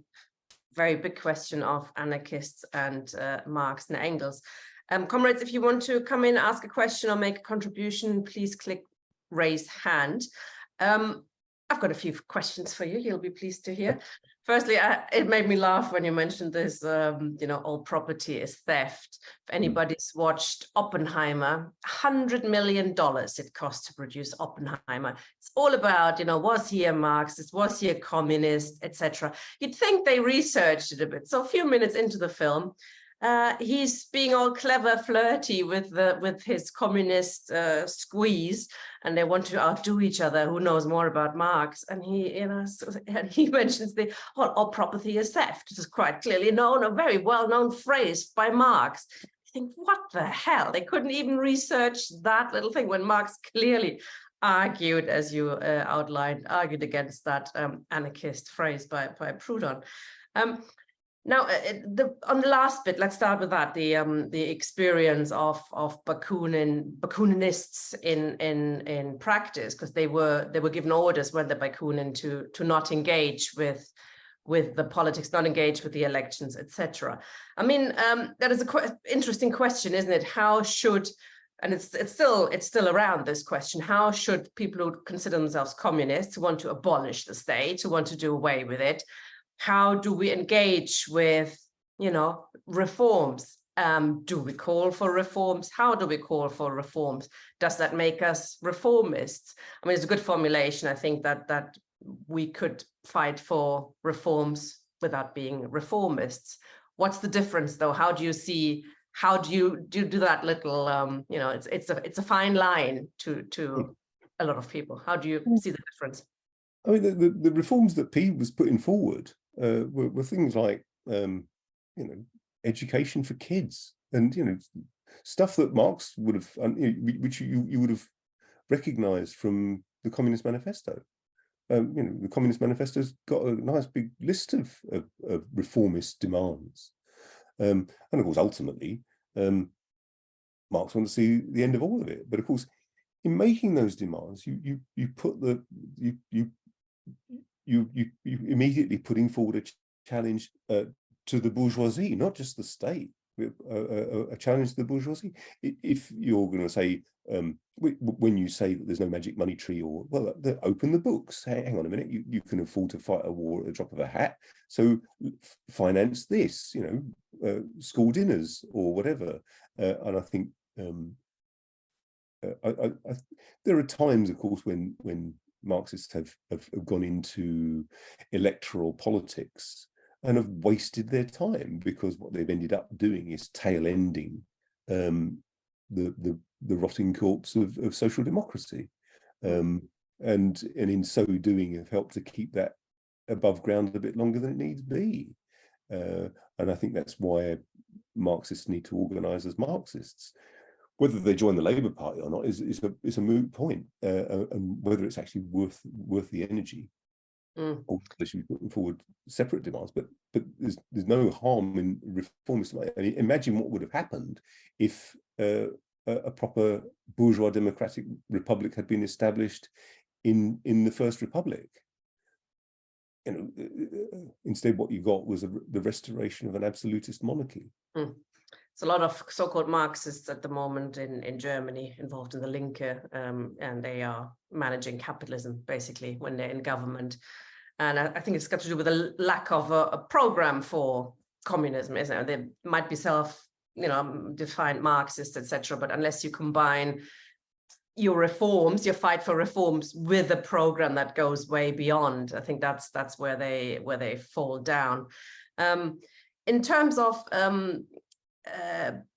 very big question of anarchists and Marx and Engels. Comrades, if you want to come in, ask a question or make a contribution, please click raise hand. I've got a few questions for you. You'll be pleased to hear. Firstly, it made me laugh when you mentioned this, all property is theft. If anybody's watched Oppenheimer, $100 million it cost to produce Oppenheimer. It's all about, was he a Marxist? Was he a communist, etc. You'd think they researched it a bit. So a few minutes into the film, he's being all clever, flirty with his communist squeeze, and they want to outdo each other. Who knows more about Marx? And he mentions all property is theft. This is quite clearly known, a very well-known phrase by Marx. I think, what the hell? They couldn't even research that little thing when Marx clearly argued, as you argued against that anarchist phrase by Proudhon. Now, on the last bit, let's start with that. The experience of Bakuninists in practice, because they were given orders when the Bakunin to not engage with the politics, not engage with the elections, etc. I mean, that is an interesting question, isn't it? How should, and it's still around this question, how should people who consider themselves communists, who want to abolish the state, who want to do away with it, how do we engage with, reforms? Do we call for reforms? How do we call for reforms? Does that make us reformists? I mean, it's a good formulation. I think that we could fight for reforms without being reformists. What's the difference, though? How do you see? How do you do that little? It's a fine line to a lot of people. How do you see the difference? I mean, the reforms that P was putting forward were things like, education for kids, and stuff that Marx would have, which you would have recognised from the Communist Manifesto. The Communist Manifesto's got a nice big list of reformist demands, and of course, ultimately, Marx wanted to see the end of all of it. But of course, in making those demands, you immediately putting forward a challenge to the bourgeoisie, not just the state, a challenge to the bourgeoisie. If you're going to say, when you say that there's no magic money tree, or, well, open the books. Hang on a minute, you can afford to fight a war at the drop of a hat, so finance this, school dinners or whatever. And I think there are times, of course, when Marxists have gone into electoral politics and have wasted their time, because what they've ended up doing is tail-ending the rotting corpse of social democracy, and in so doing have helped to keep that above ground a bit longer than it needs be. And I think that's why Marxists need to organise as Marxists. Whether they join the Labour Party or not is a moot point, and whether it's actually worth the energy. Or they should be putting forward separate demands. But there's no harm in reformist. I mean, imagine what would have happened if a proper bourgeois democratic republic had been established in the First Republic. Instead, what you got was the restoration of an absolutist monarchy. It's a lot of so-called Marxists at the moment in Germany involved in the Linke, and they are managing capitalism basically when they're in government. And I think it's got to do with a lack of a program for communism, isn't it? They might be defined Marxists, etc., but unless you combine your reforms, your fight for reforms, with a program that goes way beyond, I think that's where they fall down. In terms of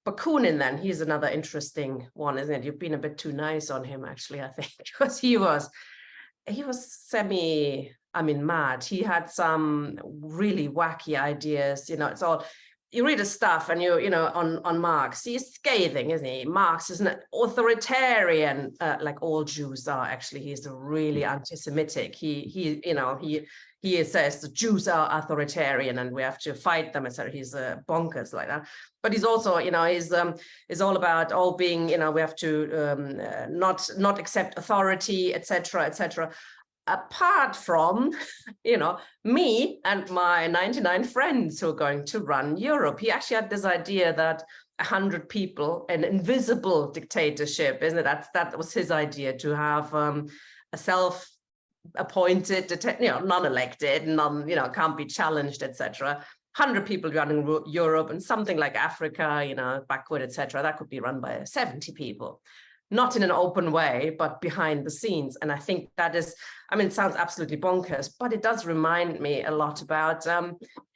Bakunin, then, he's another interesting one, isn't it? You've been a bit too nice on him, actually, I think, because he was mad. He had some really wacky ideas. It's all, you read his stuff and on Marx, he's scathing, isn't he? Marx is an authoritarian, like all Jews are, actually. He's really anti-Semitic. He says the Jews are authoritarian and we have to fight them, etc. He's bonkers like that. But he's also, is all about all being, we have to not accept authority, etc., etc. Apart from, me and my 99 friends who are going to run Europe. He actually had this idea that 100 people, an invisible dictatorship, isn't it? That was his idea, to have a self-appointed, non-elected, can't be challenged, etc. 100 people running Europe, and something like Africa, backward, etc. That could be run by 70 people. Not in an open way, but behind the scenes. And I think that is, it sounds absolutely bonkers, but it does remind me a lot about,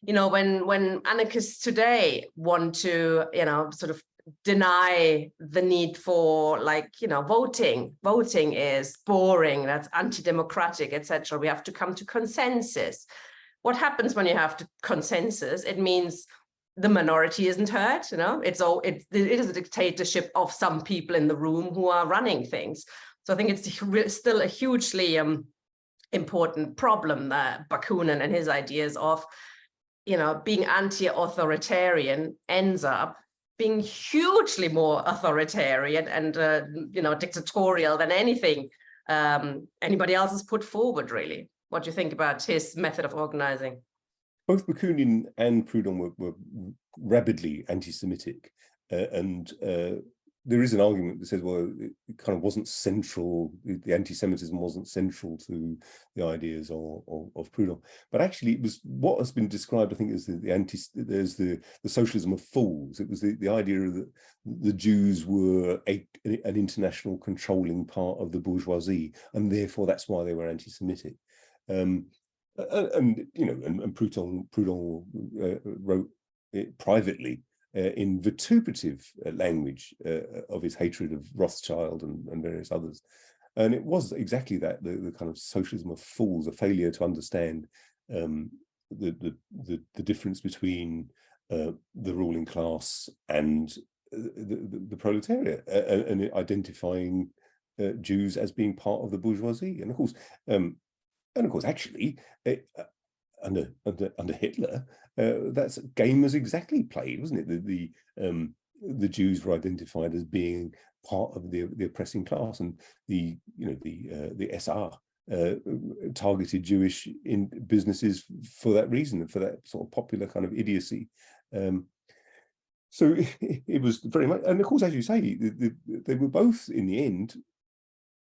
when anarchists today want to, sort of deny the need for, voting. Voting is boring, that's anti-democratic, etc. We have to come to consensus. What happens when you have to consensus? It means the minority isn't heard, it is a dictatorship of some people in the room who are running things. So I think it's still a hugely important problem that Bakunin and his ideas of being anti-authoritarian ends up being hugely more authoritarian and, dictatorial than anything anybody else has put forward, really. What do you think about his method of organizing? Both Bakunin and Proudhon were rabidly anti-Semitic, and there is an argument that says, well, it kind of wasn't central, the anti-Semitism wasn't central to the ideas of Proudhon. But actually, it was what has been described, I think, as there's the socialism of fools. It was the idea that the Jews were an international controlling part of the bourgeoisie, and therefore that's why they were anti-Semitic. And Proudhon wrote it privately in vituperative language of his hatred of Rothschild and various others. And it was exactly that, the kind of socialism of fools, a failure to understand the difference between the ruling class and the proletariat, and identifying Jews as being part of the bourgeoisie. And of course, actually, under Hitler, that game was exactly played, wasn't it? The Jews were identified as being part of the oppressing class, and the SR targeted Jewish in businesses for that reason, for that sort of popular kind of idiocy. So it was very much, and of course, as you say, they were both in the end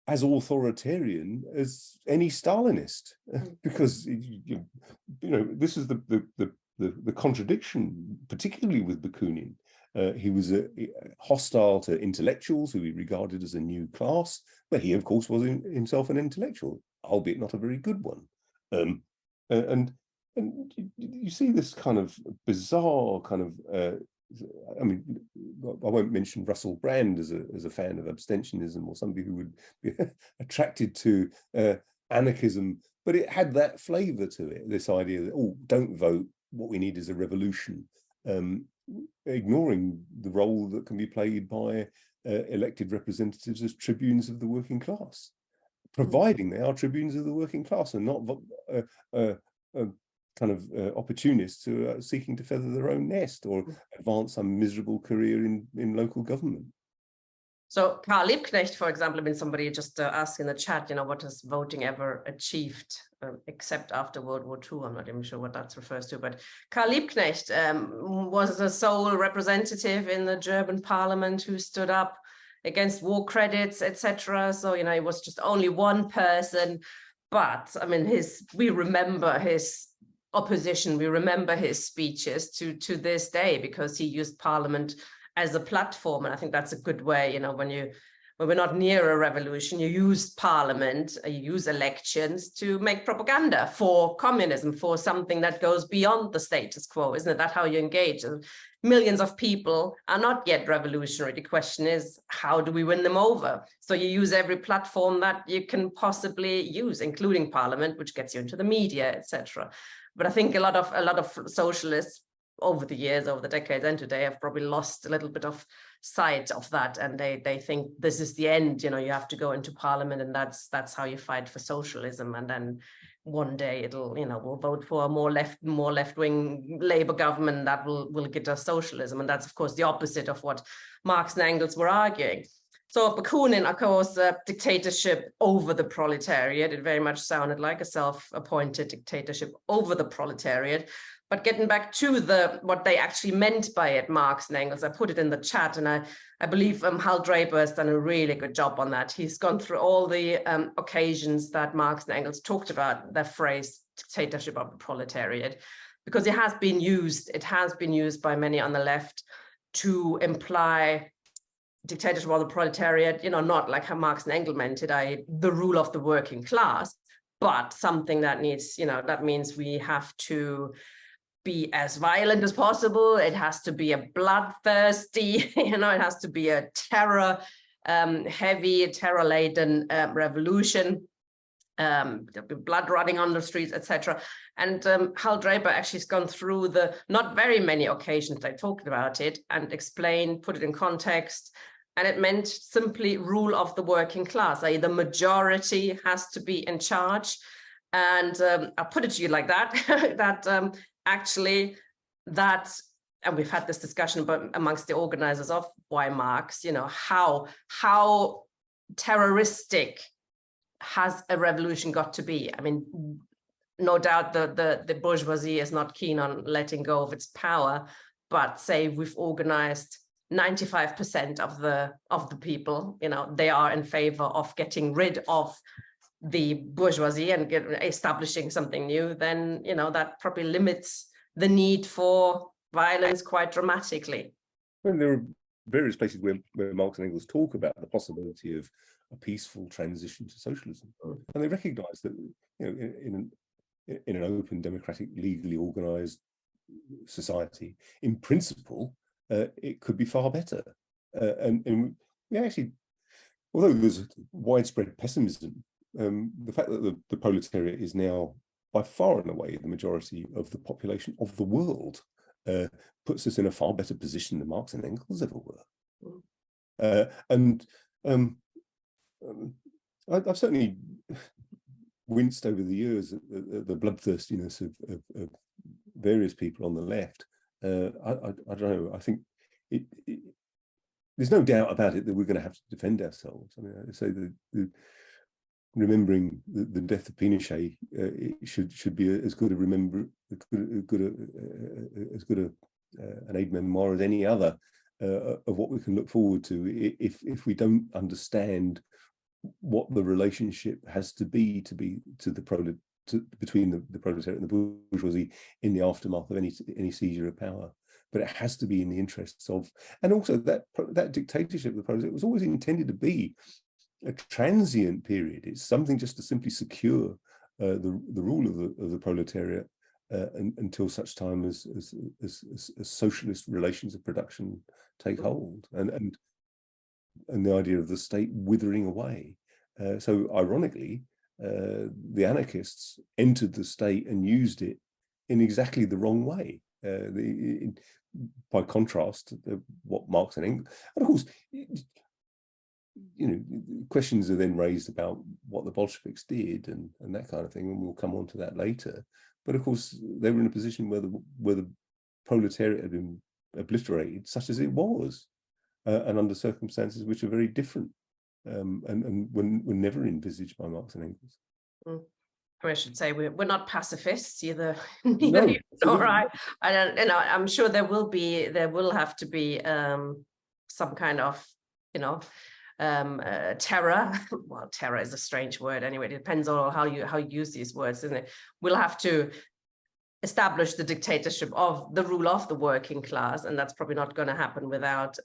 as authoritarian as any Stalinist, because this is the contradiction, particularly with Bakunin. He was hostile to intellectuals who he regarded as a new class, but he, of course, was himself an intellectual, albeit not a very good one. And you see this kind of bizarre kind of. I mean, I won't mention Russell Brand as a fan of abstentionism or somebody who would be attracted to anarchism, but it had that flavour to it, this idea that, oh, don't vote, what we need is a revolution, ignoring the role that can be played by elected representatives as tribunes of the working class, providing they are tribunes of the working class and not kind of opportunists who are seeking to feather their own nest or advance some miserable career in local government. So Karl Liebknecht, for example, I mean, somebody just asked in the chat, what has voting ever achieved, except after World War II? I'm not even sure what that refers to, but Karl Liebknecht was the sole representative in the German parliament who stood up against war credits, etc. So, he was just only one person, but I mean, we remember his opposition, we remember his speeches to this day, because he used parliament as a platform. And I think that's a good way, when we're not near a revolution, you use parliament, you use elections to make propaganda for communism, for something that goes beyond the status quo. Isn't it that how you engage? Millions of people are not yet revolutionary. The question is, how do we win them over? So you use every platform that you can possibly use, including parliament, which gets you into the media, etc. But I think a lot of socialists over the years, over the decades, and today have probably lost a little bit of sight of that, and they think this is the end. You have to go into parliament, and that's how you fight for socialism. And then one day it'll, we'll vote for a more left-wing Labour government that will get us socialism, and that's of course the opposite of what Marx and Engels were arguing. So Bakunin, of course, dictatorship over the proletariat. It very much sounded like a self-appointed dictatorship over the proletariat. But getting back to what they actually meant by it, Marx and Engels, I put it in the chat, and I believe Hal Draper has done a really good job on that. He's gone through all the occasions that Marx and Engels talked about the phrase dictatorship of the proletariat, because it has been used by many on the left to imply dictatorship of the proletariat, not like how Marx and Engels meant it, the rule of the working class, but something that needs, that means we have to be as violent as possible. It has to be a bloodthirsty, it has to be a heavy, terror-laden revolution, blood running on the streets, etc. And Hal Draper actually has gone through the not very many occasions they talked about it and explained, put it in context. And it meant simply rule of the working class, i.e. the majority has to be in charge. And I'll put it to you like that, actually that, and we've had this discussion about amongst the organizers of Why Marx, how terroristic has a revolution got to be? I mean, no doubt the bourgeoisie is not keen on letting go of its power, but say we've organized 95% of the people, they are in favor of getting rid of the bourgeoisie and establishing something new, then that probably limits the need for violence quite dramatically. And there are various places where Marx and Engels talk about the possibility of a peaceful transition to socialism, and they recognise that in an open, democratic, legally organised society, in principle, it could be far better. And we actually, although there's widespread pessimism, the fact that the proletariat is now by far and away the majority of the population of the world puts us in a far better position than Marx and Engels ever were. I've certainly winced over the years at the bloodthirstiness of various people on the left. I don't know. I think there's no doubt about it that we're going to have to defend ourselves. I mean, I say remembering the death of Pinochet should be as good an aid memoir as any other of what we can look forward to if we don't understand what the relationship has to be between the proletariat and the bourgeoisie in the aftermath of any seizure of power. But it has to be in the interests of, and also that dictatorship of the proletariat was always intended to be a transient period. It's something just to simply secure the rule of the proletariat until such time as socialist relations of production take hold, and the idea of the state withering away. So ironically, the anarchists entered the state and used it in exactly the wrong way. By contrast, what Marx and Engels, and of course, questions are then raised about what the Bolsheviks did and that kind of thing, and we'll come on to that later. But of course, they were in a position where the proletariat had been obliterated, such as it was, and under circumstances which are very different, and were never envisaged by Marx and Engels. I should say we're not pacifists either. No, you nor I. I don't. I'm sure there will have to be some kind of terror. Well, terror is a strange word anyway. It depends on how you use these words, isn't it? We'll have to establish the dictatorship of the rule of the working class, and that's probably not going to happen without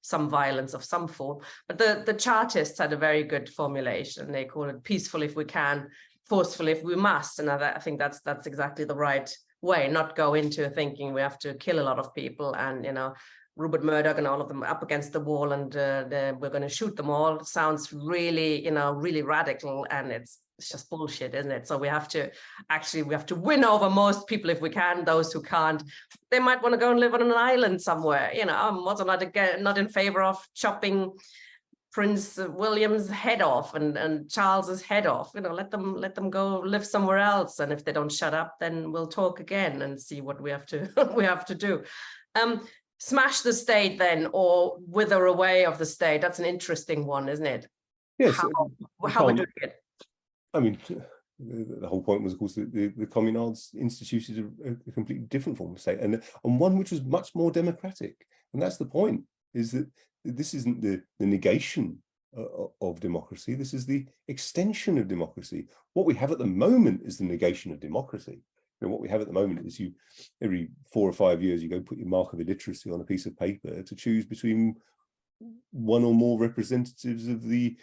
some violence of some form. But the Chartists had a very good formulation. They call it peaceful if we can, forceful if we must, and I think that's exactly the right way. Not go into thinking we have to kill a lot of people and Rupert Murdoch and all of them up against the wall and we're going to shoot them all. It sounds really really radical, and it's just bullshit, isn't it? So we have to win over most people if we can. Those who can't, they might want to go and live on an island somewhere. I'm also not in favor of chopping Prince William's head off and Charles's head off. Let them go live somewhere else, and if they don't shut up, then we'll talk again and see what we have to do. Smash the state then, or wither away of the state. That's an interesting one, isn't it? Yes. How we're doing it. I mean, the whole point was, of course, the communards instituted a completely different form of state, and one which was much more democratic. And that's the point, is that this isn't the negation of democracy. This is the extension of democracy. What we have at the moment is the negation of democracy. What we have at the moment is every 4 or 5 years, you go put your mark of illiteracy on a piece of paper to choose between one or more representatives of the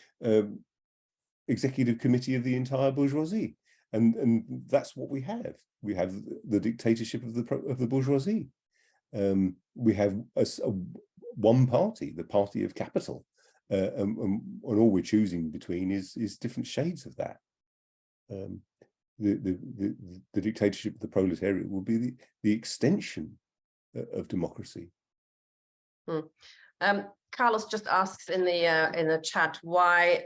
executive committee of the entire bourgeoisie, and that's what we have. We have the dictatorship of the bourgeoisie. We have one party, the party of capital, and all we're choosing between is different shades of that. The dictatorship of the proletariat will be the extension of democracy. Carlos just asks in the chat, why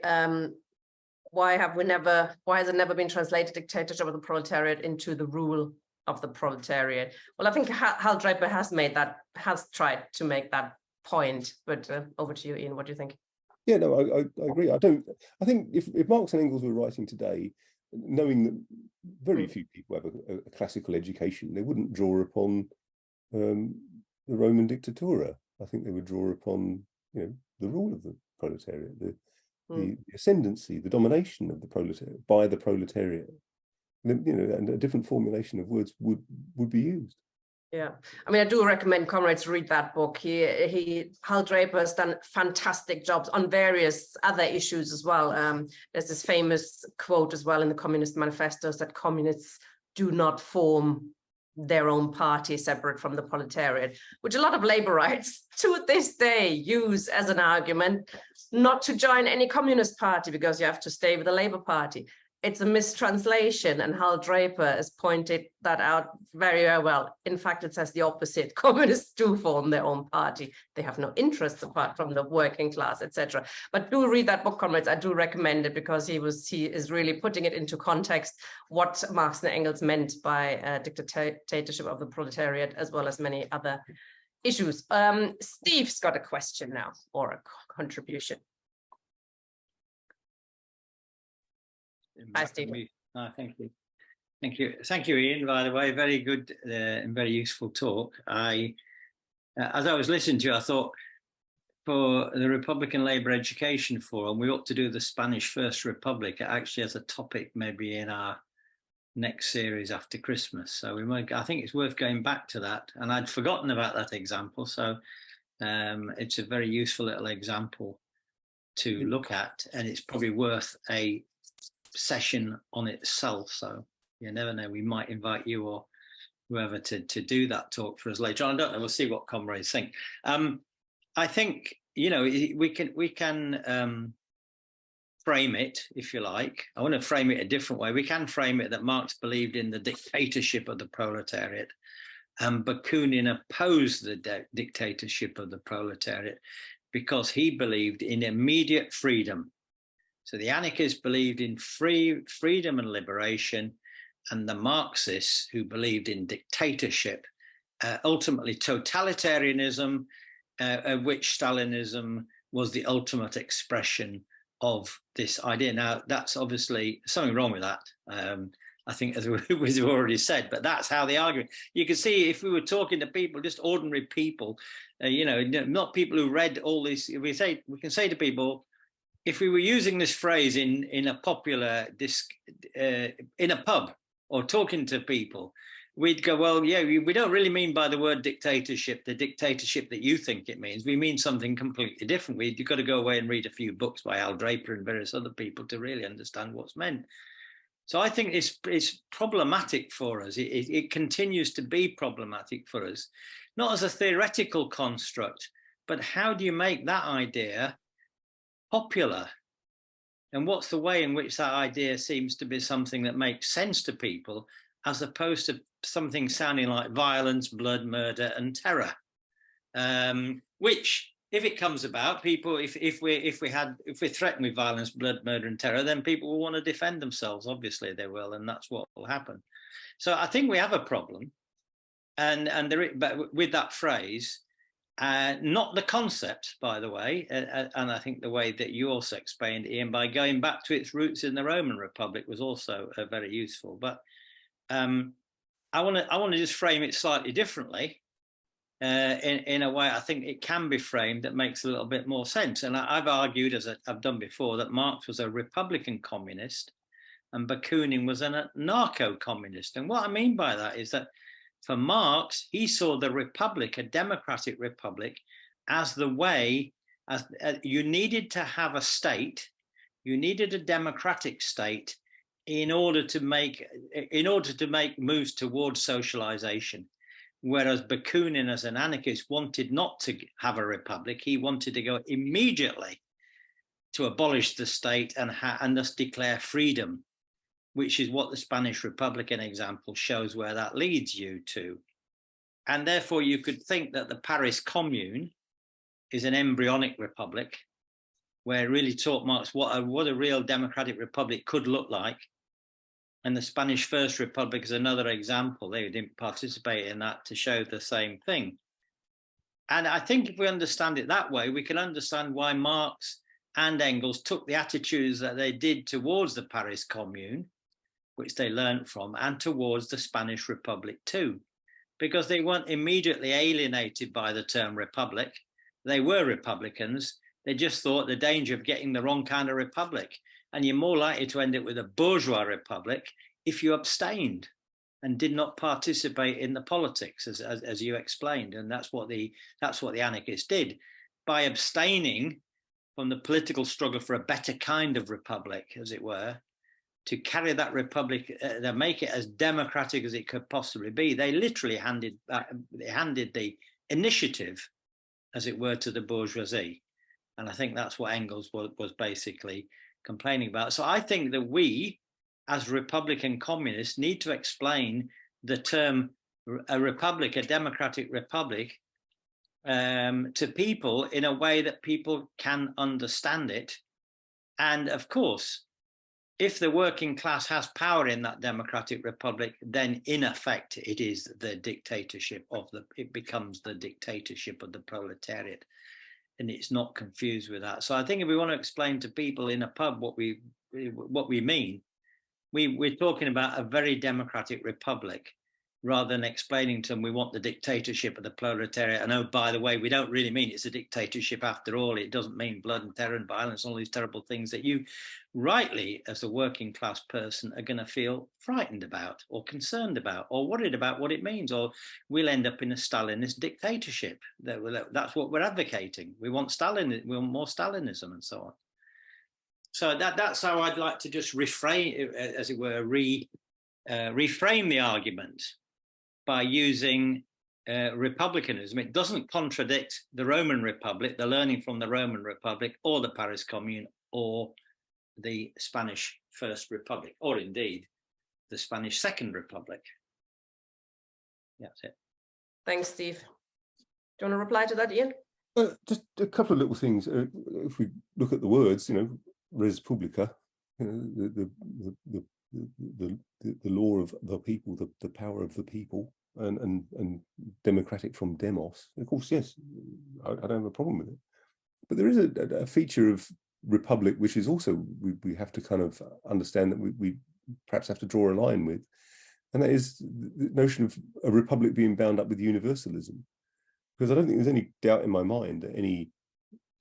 has it never been translated, dictatorship of the proletariat, into the rule of the proletariat. Well, I think Hal Draper has tried to make that point, but over to you, Ian. What do you think? Yeah, no, I agree. I think if Marx and Engels were writing today, knowing that very few people have a classical education, they wouldn't draw upon the Roman dictatura. I think they would draw upon, the rule of the proletariat, the ascendancy, the domination of the proletariat by the proletariat. And a different formulation of words would be used. Yeah, I mean, I do recommend comrades read that book. Hal Draper has done fantastic jobs on various other issues as well. There's this famous quote as well in the Communist manifestos that communists do not form their own party separate from the proletariat, which a lot of labor rights to this day use as an argument not to join any communist party because you have to stay with the Labour Party. It's a mistranslation, and Hal Draper has pointed that out very, very well. In fact, it says the opposite. Communists do form their own party. They have no interests apart from the working class, etc. But do read that book, comrades. I do recommend it because he is really putting it into context what Marx and Engels meant by dictatorship of the proletariat, as well as many other issues. Steve's got a question now, or a contribution. Hi, Steve. Thank you, Ian. By the way, very good and very useful talk. As I was listening to you, I thought for the Republican Labour Education Forum, we ought to do the Spanish First Republic actually as a topic, maybe in our next series after Christmas. So I think it's worth going back to that. And I'd forgotten about that example, so it's a very useful little example to look at, and it's probably worth a session on itself. So you never know, we might invite you or whoever to do that talk for us later on. I don't know, we'll see what comrades think. I think, we can frame it, if you like. I want to frame it a different way. We can frame it that Marx believed in the dictatorship of the proletariat, and Bakunin opposed the dictatorship of the proletariat because he believed in immediate freedom. So the anarchists believed in freedom and liberation, and the Marxists, who believed in dictatorship, ultimately totalitarianism, which Stalinism was the ultimate expression of this idea. Now, that's obviously something wrong with that. I think, as we've already said, but that's how they argue. You can see if we were talking to people, just ordinary people, not people who read all this, we can say to people, if we were using this phrase in a popular in a pub or talking to people, we'd go, well, yeah, we don't really mean by the word dictatorship the dictatorship that you think it means. We mean something completely different. You've got to go away and read a few books by Hal Draper and various other people to really understand what's meant. So I think it's problematic for us. It continues to be problematic for us, not as a theoretical construct, but how do you make that idea popular? And what's the way in which that idea seems to be something that makes sense to people, as opposed to something sounding like violence, blood, murder, and terror? Which, if it comes about, people, if we're threatened with violence, blood, murder, and terror, then people will want to defend themselves. Obviously, they will, and that's what will happen. So I think we have a problem, but with that phrase. Not the concept, by the way, and I think the way that you also explained, Ian, by going back to its roots in the Roman Republic was also very useful. But I want to just frame it slightly differently. In a way, I think it can be framed that makes a little bit more sense. And I've argued, as I've done before, that Marx was a Republican communist and Bakunin was an anarcho-communist. And what I mean by that is that for Marx, he saw the republic, a democratic republic, as the way, as you needed to have a state, you needed a democratic state in order to make moves towards socialization. Whereas Bakunin, as an anarchist, wanted not to have a republic. He wanted to go immediately to abolish the state and thus declare freedom, which is what the Spanish Republican example shows where that leads you to. And therefore, you could think that the Paris Commune is an embryonic republic, where it really taught Marx what a real democratic republic could look like. And the Spanish First Republic is another example. They didn't participate in that to show the same thing. And I think if we understand it that way, we can understand why Marx and Engels took the attitudes that they did towards the Paris Commune, which they learned from, and towards the Spanish Republic too, because they weren't immediately alienated by the term republic. They were republicans. They just thought the danger of getting the wrong kind of republic. And you're more likely to end up with a bourgeois republic if you abstained and did not participate in the politics, as you explained. And that's what the anarchists did. By abstaining from the political struggle for a better kind of republic, as it were, to carry that republic, to make it as democratic as it could possibly be, they literally handed the initiative, as it were, to the bourgeoisie. And I think that's what Engels was basically complaining about. So I think that we, as Republican communists, need to explain the term a republic, a democratic republic, to people in a way that people can understand it. And of course, if the working class has power in that democratic republic, then in effect it is the dictatorship it becomes the dictatorship of the proletariat, and it's not confused with that. So I think if we want to explain to people in a pub what we mean, we're talking about a very democratic republic, rather than explaining to them we want the dictatorship of the proletariat. And oh, by the way, we don't really mean it's a dictatorship after all. It doesn't mean blood and terror and violence, all these terrible things that you rightly, as a working class person, are going to feel frightened about or concerned about or worried about what it means, or we'll end up in a Stalinist dictatorship. That's what we're advocating. We want Stalin, we want more Stalinism and so on. So that's how I'd like to just reframe, as it were, reframe the argument by using republicanism. It doesn't contradict the Roman Republic, the learning from the Roman Republic, or the Paris Commune, or the Spanish First Republic, or indeed the Spanish Second Republic. Yeah, that's it. Thanks, Steve. Do you want to reply to that, Ian? Just a couple of little things. If we look at the words, res publica, the law of the people, the power of the people, and democratic from demos. Of course, yes, I don't have a problem with it. But there is a feature of republic which is also we have to kind of understand that we perhaps have to draw a line with, and that is the notion of a republic being bound up with universalism. Because I don't think there's any doubt in my mind that any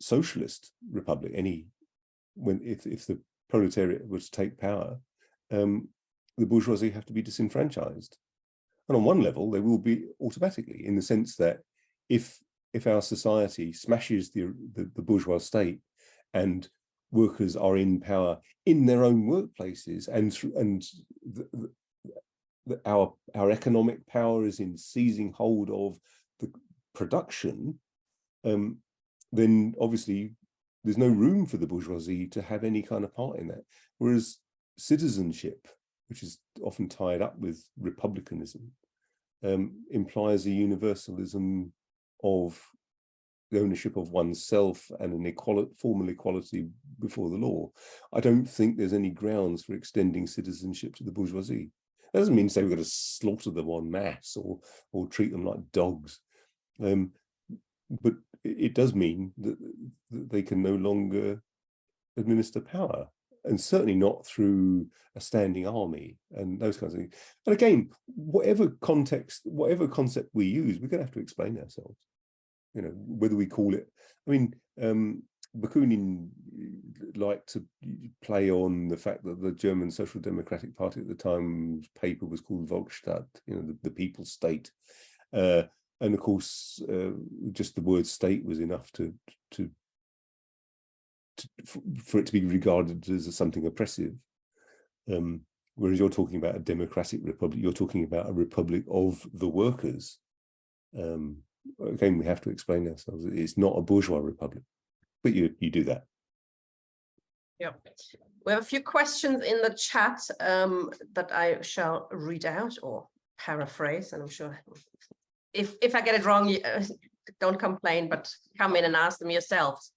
socialist republic, if the proletariat was to take power, the bourgeoisie have to be disenfranchised. And on one level, they will be automatically, in the sense that if our society smashes the bourgeois state and workers are in power in their own workplaces, and our economic power is in seizing hold of the production, then obviously there's no room for the bourgeoisie to have any kind of part in that. Whereas citizenship, which is often tied up with republicanism, implies a universalism of the ownership of oneself and an formal equality before the law. I don't think there's any grounds for extending citizenship to the bourgeoisie. That doesn't mean to say we've got to slaughter them en masse or treat them like dogs. But it does mean that they can no longer administer power, and certainly not through a standing army and those kinds of things. And again, whatever context, whatever concept we use, we're going to have to explain ourselves. Whether we call it, Bakunin liked to play on the fact that the German Social Democratic Party at the time's paper was called Volksstaat, the people state. And of course, just the word state was enough for it to be regarded as something oppressive. Whereas you're talking about a democratic republic, you're talking about a republic of the workers. Again, we have to explain ourselves. It's not a bourgeois republic, but you do that. Yeah, we have a few questions in the chat that I shall read out or paraphrase, and I'm sure if I get it wrong, don't complain, but come in and ask them yourselves.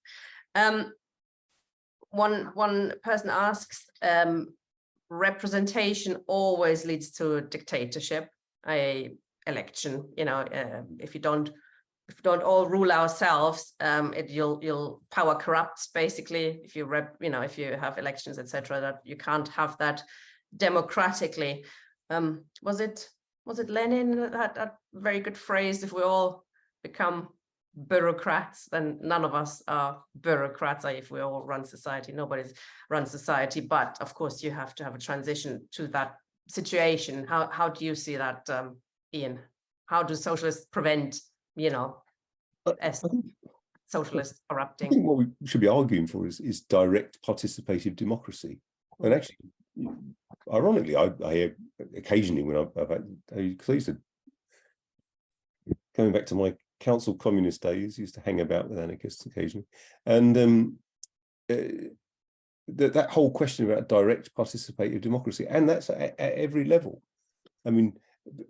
One person asks, representation always leads to a dictatorship, a election. If you don't all rule ourselves, you'll power corrupts basically. If you if you have elections, etc., that you can't have that democratically. Was it Lenin that had a very good phrase? If we all become bureaucrats, then none of us are bureaucrats. If we all run society, nobody runs society. But of course, you have to have a transition to that situation. How do you see that, Ian? How do socialists prevent, socialists corrupting? I think what we should be arguing for is direct participative democracy. And actually, ironically, I hear occasionally when I used to, going back to my council communist days, used to hang about with anarchists occasionally, and that whole question about direct participative democracy, and that's at every level. I mean,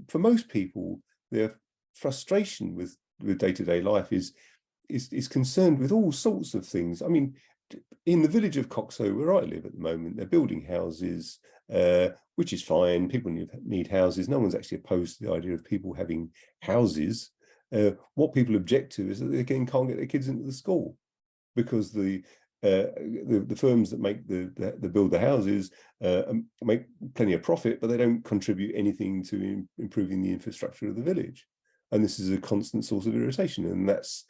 for most people, their frustration with day-to-day life is concerned with all sorts of things. I mean, in the village of Coxo, where I live at the moment, they're building houses, which is fine. People need houses. No one's actually opposed to the idea of people having houses. What people object to is that they again can't get their kids into the school because the firms that build the houses make plenty of profit, but they don't contribute anything to improving the infrastructure of the village. And this is a constant source of irritation, and that's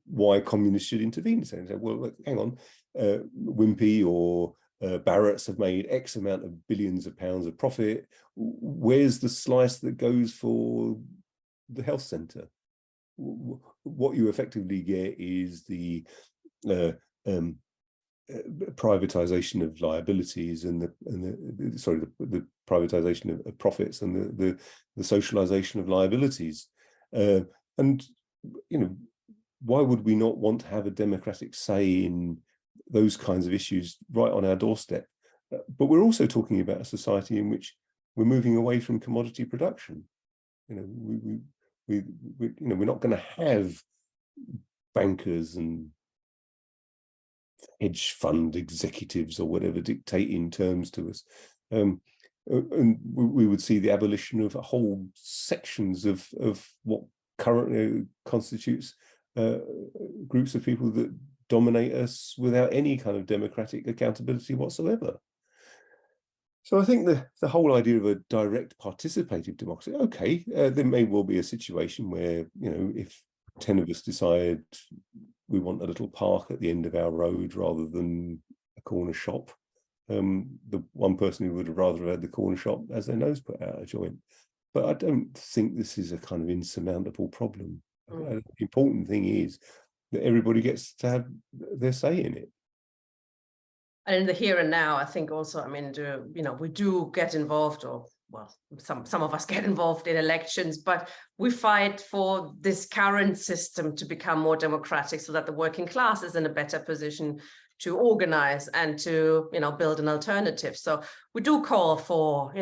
why communists should intervene. So, well, look, hang on, Wimpy or Barrett's have made X amount of billions of pounds of profit. Where's the slice that goes for the health centre? What you effectively get is the privatization of liabilities and the privatization of profits and the socialization of liabilities. And why would we not want to have a democratic say in those kinds of issues right on our doorstep? But we're also talking about a society in which we're moving away from commodity production. We're not going to have bankers and hedge fund executives or whatever dictating terms to us. And we would see the abolition of whole sections of what currently constitutes groups of people that dominate us without any kind of democratic accountability whatsoever. So I think the whole idea of a direct participative democracy, okay, there may well be a situation where, if 10 of us decide we want a little park at the end of our road rather than a corner shop, the one person who would have rather had the corner shop has their nose put out of joint. But I don't think this is a kind of insurmountable problem. The important thing is that everybody gets to have their say in it. And in the here and now, I think also, I mean, we do get involved, or well, some of us get involved in elections, but we fight for this current system to become more democratic so that the working class is in a better position to organize and to, build an alternative. So we do call for,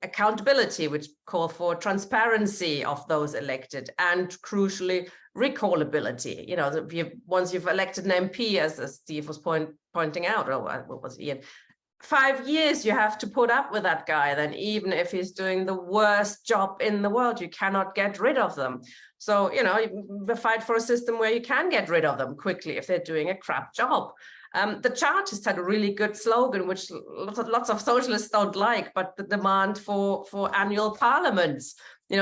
accountability, which call for transparency of those elected, and crucially, recallability. Once you've elected an MP, as Steve was pointing out, or what was Ian, 5 years you have to put up with that guy. Then even if he's doing the worst job in the world, you cannot get rid of them. So, we fight for a system where you can get rid of them quickly if they're doing a crap job. The Chartists had a really good slogan, which lots of socialists don't like, but the demand for annual parliaments.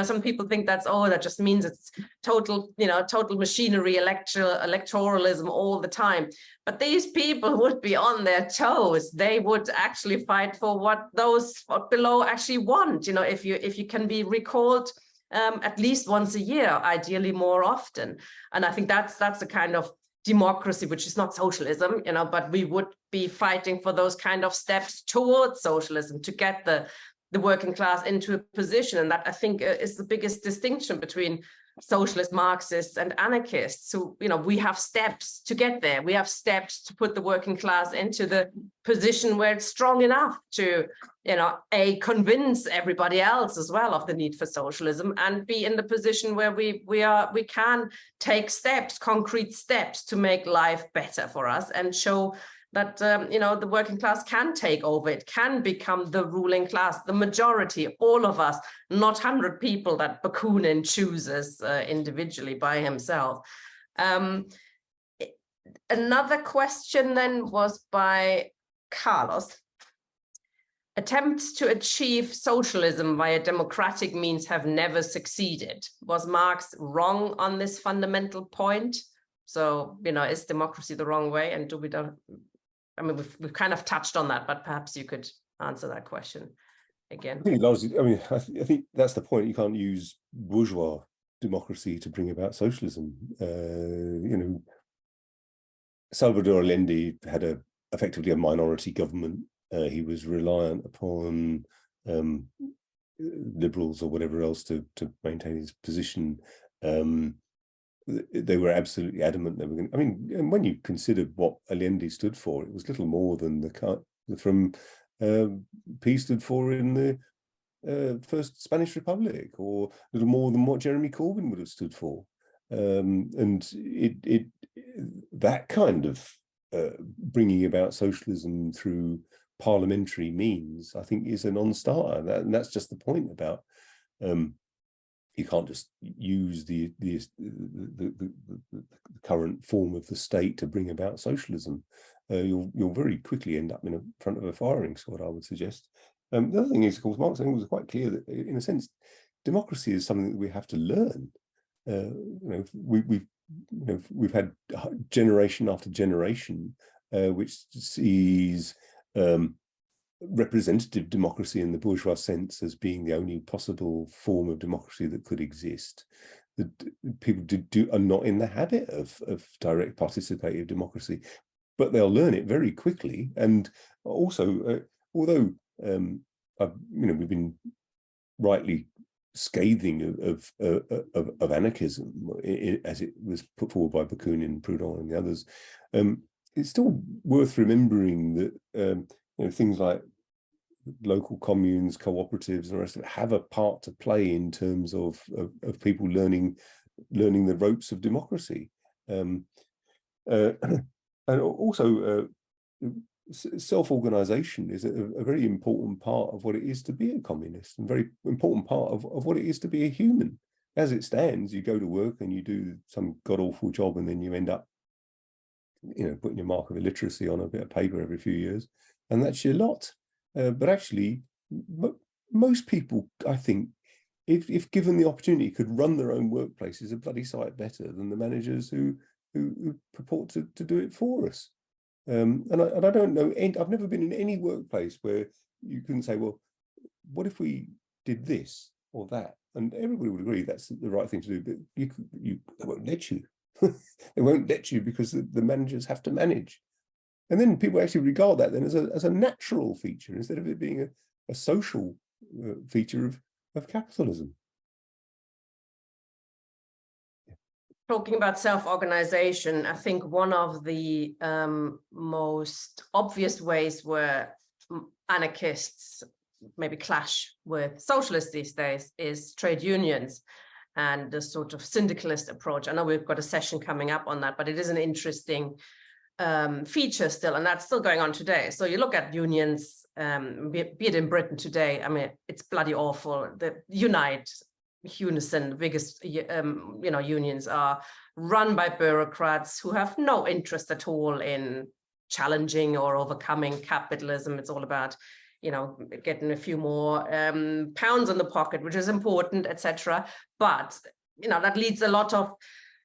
Some people think that just means it's total machinery, electoralism all the time. But these people would be on their toes. They would actually fight for what those below actually want. If you can be recalled at least once a year, ideally more often. And I think that's the kind of democracy, which is not socialism, but we would be fighting for those kind of steps towards socialism to get the working class into a position. And that, I think, is the biggest distinction between socialist Marxists and anarchists. So, we have steps to get there. We have steps to put the working class into the position where it's strong enough to, convince everybody else as well of the need for socialism, and be in the position where we can take steps, concrete steps, to make life better for us and show that the working class can take over. It can become the ruling class, the majority, all of us, not 100 people that Bakunin chooses individually by himself. Another question then was by Carlos. Attempts to achieve socialism via democratic means have never succeeded. Was Marx wrong on this fundamental point? So, is democracy the wrong way? And I mean, we've kind of touched on that, but perhaps you could answer that question again. I think that's the point. You can't use bourgeois democracy to bring about socialism. Salvador Allende had effectively a minority government. He was reliant upon liberals or whatever else to maintain his position. They were absolutely adamant they were going. I mean, and when you consider what Allende stood for, it was little more than P stood for in the First Spanish Republic, or little more than what Jeremy Corbyn would have stood for. And that kind of bringing about socialism through parliamentary means, I think, is a non-starter. And that's just the point about you can't just use the current form of the state to bring about socialism. You'll very quickly end up in front of a firing squad, I would suggest. The other thing is, of course, Marx was quite clear that, in a sense, democracy is something that we have to learn. We've had generation after generation which sees representative democracy in the bourgeois sense as being the only possible form of democracy that could exist. That people are not in the habit of direct participative democracy, but they'll learn it very quickly. And also, although we've been rightly scathing of anarchism as it was put forward by Bakunin, Proudhon, and the others, it's still worth remembering that things like local communes, cooperatives, and the rest of it have a part to play in terms of people learning the ropes of democracy, and also self-organization is a very important part of what it is to be a communist, and very important part of what it is to be a human. As it stands, you go to work and you do some god-awful job, and then you end up putting your mark of illiteracy on a bit of paper every few years, and that's your lot. But actually, most people, I think, if given the opportunity, could run their own workplaces a bloody sight better than the managers who purport to do it for us. And I don't know, I've never been in any workplace where you couldn't say, well, what if we did this or that? And everybody would agree that's the right thing to do, but they won't let you. They won't let you because the managers have to manage. And then people actually regard that then as a natural feature instead of it being a social feature of capitalism. Talking about self-organization, I think one of the most obvious ways where anarchists maybe clash with socialists these days is trade unions and the sort of syndicalist approach. I know we've got a session coming up on that, but it is an interesting feature still, and that's still going on today. So you look at unions, be it in Britain today, I mean, it's bloody awful. The Unison, the biggest unions, are run by bureaucrats who have no interest at all in challenging or overcoming capitalism. It's all about getting a few more pounds in the pocket, which is important, etc. But that leads a lot of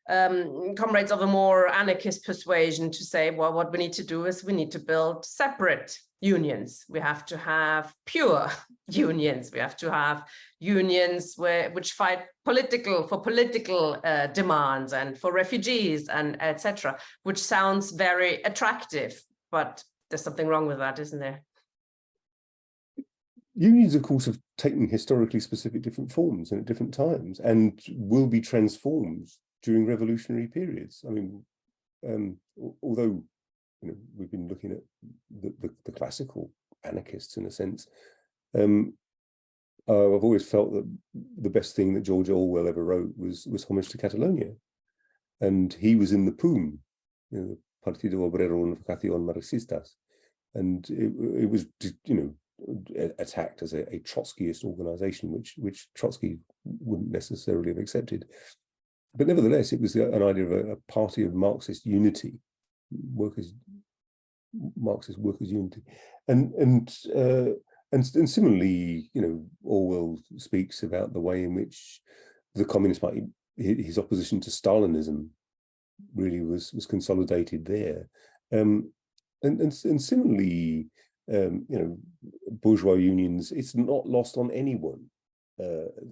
comrades of a more anarchist persuasion to say, well, what we need to do is we need to build separate unions. We have to have pure unions. We have to have unions which fight for political demands and for refugees and etc., which sounds very attractive, but there's something wrong with that, isn't there? Unions, of course, have taken historically specific different forms and at different times, and will be transformed during revolutionary periods. I mean, although we've been looking at the classical anarchists in a sense, I've always felt that the best thing that George Orwell ever wrote was Homage to Catalonia, and he was in the POUM, the Partido Obrero Unificación Marxistas, and it was, you know, attacked as a Trotskyist organization, which Trotsky wouldn't necessarily have accepted. But nevertheless, it was an idea of a party of Marxist unity, Marxist workers' unity, and similarly, you know, Orwell speaks about the way in which the Communist Party, his opposition to Stalinism, really was consolidated there, and similarly, you know, bourgeois unions. It's not lost on anyone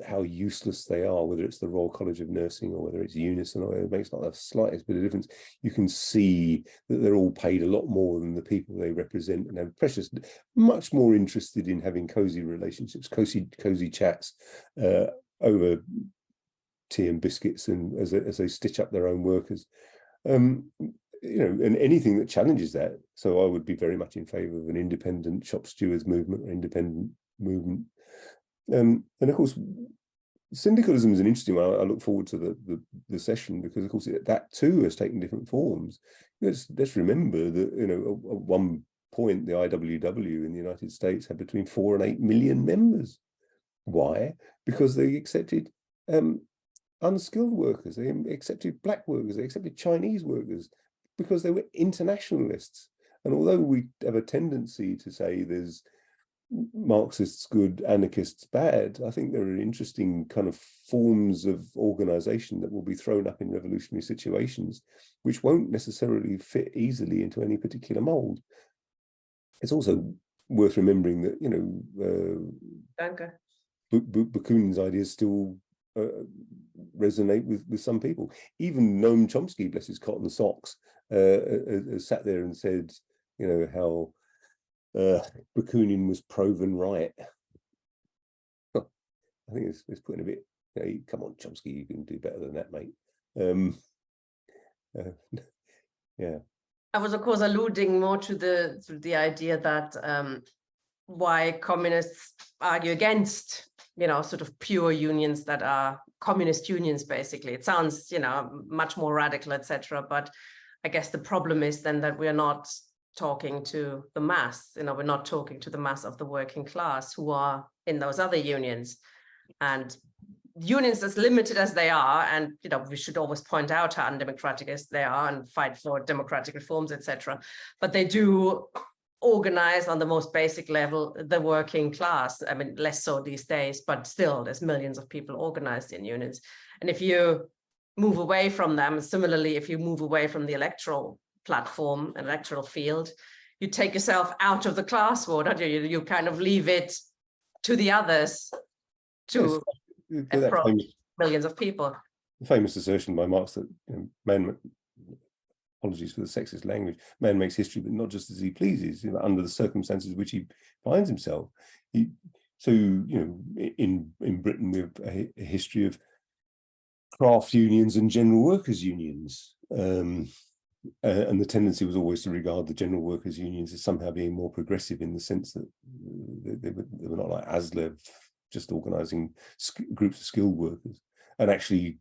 how useless they are, whether it's the Royal College of Nursing or whether it's Unison, or it makes not the slightest bit of difference. You can see that they're all paid a lot more than the people they represent, and have precious, much more interested in having cozy relationships, cozy chats over tea and biscuits, and as they stitch up their own workers. You know, and anything that challenges that. So I would be very much in favour of an independent shop stewards movement, or independent movement. And of course, syndicalism is an interesting one. I look forward to the session, because of course that too has taken different forms. Let's remember that, you know, at one point the IWW in the United States had between 4 and 8 million members. Why? Because they accepted unskilled workers, they accepted black workers, they accepted Chinese workers, because they were internationalists. And although we have a tendency to say there's Marxists good, anarchists bad, I think there are interesting kind of forms of organization that will be thrown up in revolutionary situations, which won't necessarily fit easily into any particular mold. It's also worth remembering that, you know, Bakunin's ideas still resonate with some people. Even Noam Chomsky, bless his cotton socks, sat there and said, you know, how Bakunin was proven right. I think it's putting a bit, you know, come on, Chomsky, you can do better than that, mate. Yeah. I was, of course, alluding more to the idea that why communists argue against, you know, sort of pure unions that are communist unions, basically. It sounds, you know, much more radical, etc. But I guess the problem is then that we're not talking to the mass, you know, we're not talking to the mass of the working class who are in those other unions. And unions, as limited as they are, and, you know, we should always point out how undemocratic as they are and fight for democratic reforms, etc. But they do organize on the most basic level the working class. I mean, less so these days, but still there's millions of people organized in unions. And if you move away from them, similarly, if you move away from the electoral platform, electoral field, you take yourself out of the class war, don't you? You kind of leave it to the others to approach millions of people. The famous assertion by Marx that, you know, man, apologies for the sexist language, man makes history, but not just as he pleases, you know, under the circumstances which he finds himself. So, you know, in Britain, we have a history of craft unions and general workers' unions. And the tendency was always to regard the general workers' unions as somehow being more progressive, in the sense that they were not like ASLEV, just organizing groups of skilled workers, and actually,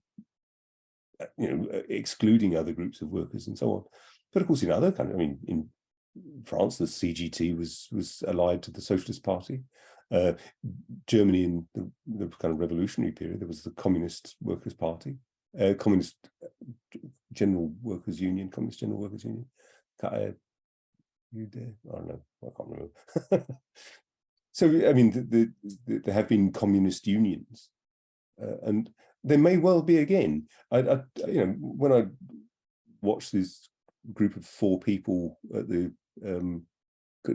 you know, excluding other groups of workers and so on. But of course, in other countries, I mean, in France, the CGT was allied to the Socialist Party. Germany, in the kind of revolutionary period, there was the Communist Workers' Party, Communist General Workers' Union, Communist General Workers' Union. I don't know, I can't remember. So, I mean, there have been communist unions, and there may well be again. You know, when I watched this group of 4 people at the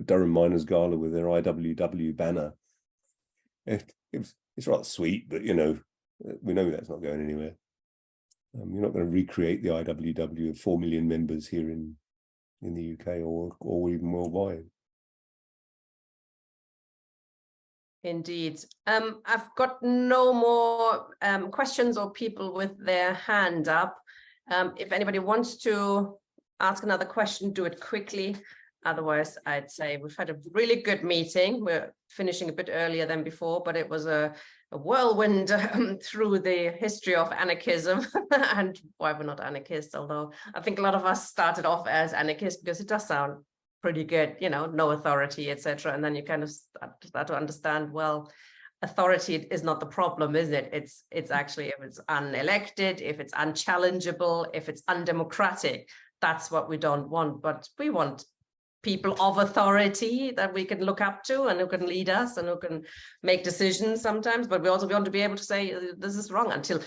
Durham Miners Gala with their IWW banner, it's rather sweet, but, you know, we know that's not going anywhere. You're not going to recreate the IWW of 4 million members here in the UK or even worldwide. Indeed. I've got no more questions or people with their hand up. If anybody wants to ask another question, do it quickly. Otherwise, I'd say we've had a really good meeting. We're finishing a bit earlier than before, but it was whirlwind through the history of anarchism and why we're not anarchists, although I think a lot of us started off as anarchists because it does sound pretty good, you know, no authority, etc. And then you kind of start to understand, well, authority is not the problem, is it? It's actually if it's unelected, if it's unchallengeable, if it's undemocratic, that's what we don't want. But we want people of authority that we can look up to and who can lead us and who can make decisions sometimes. But we also want to be able to say this is wrong until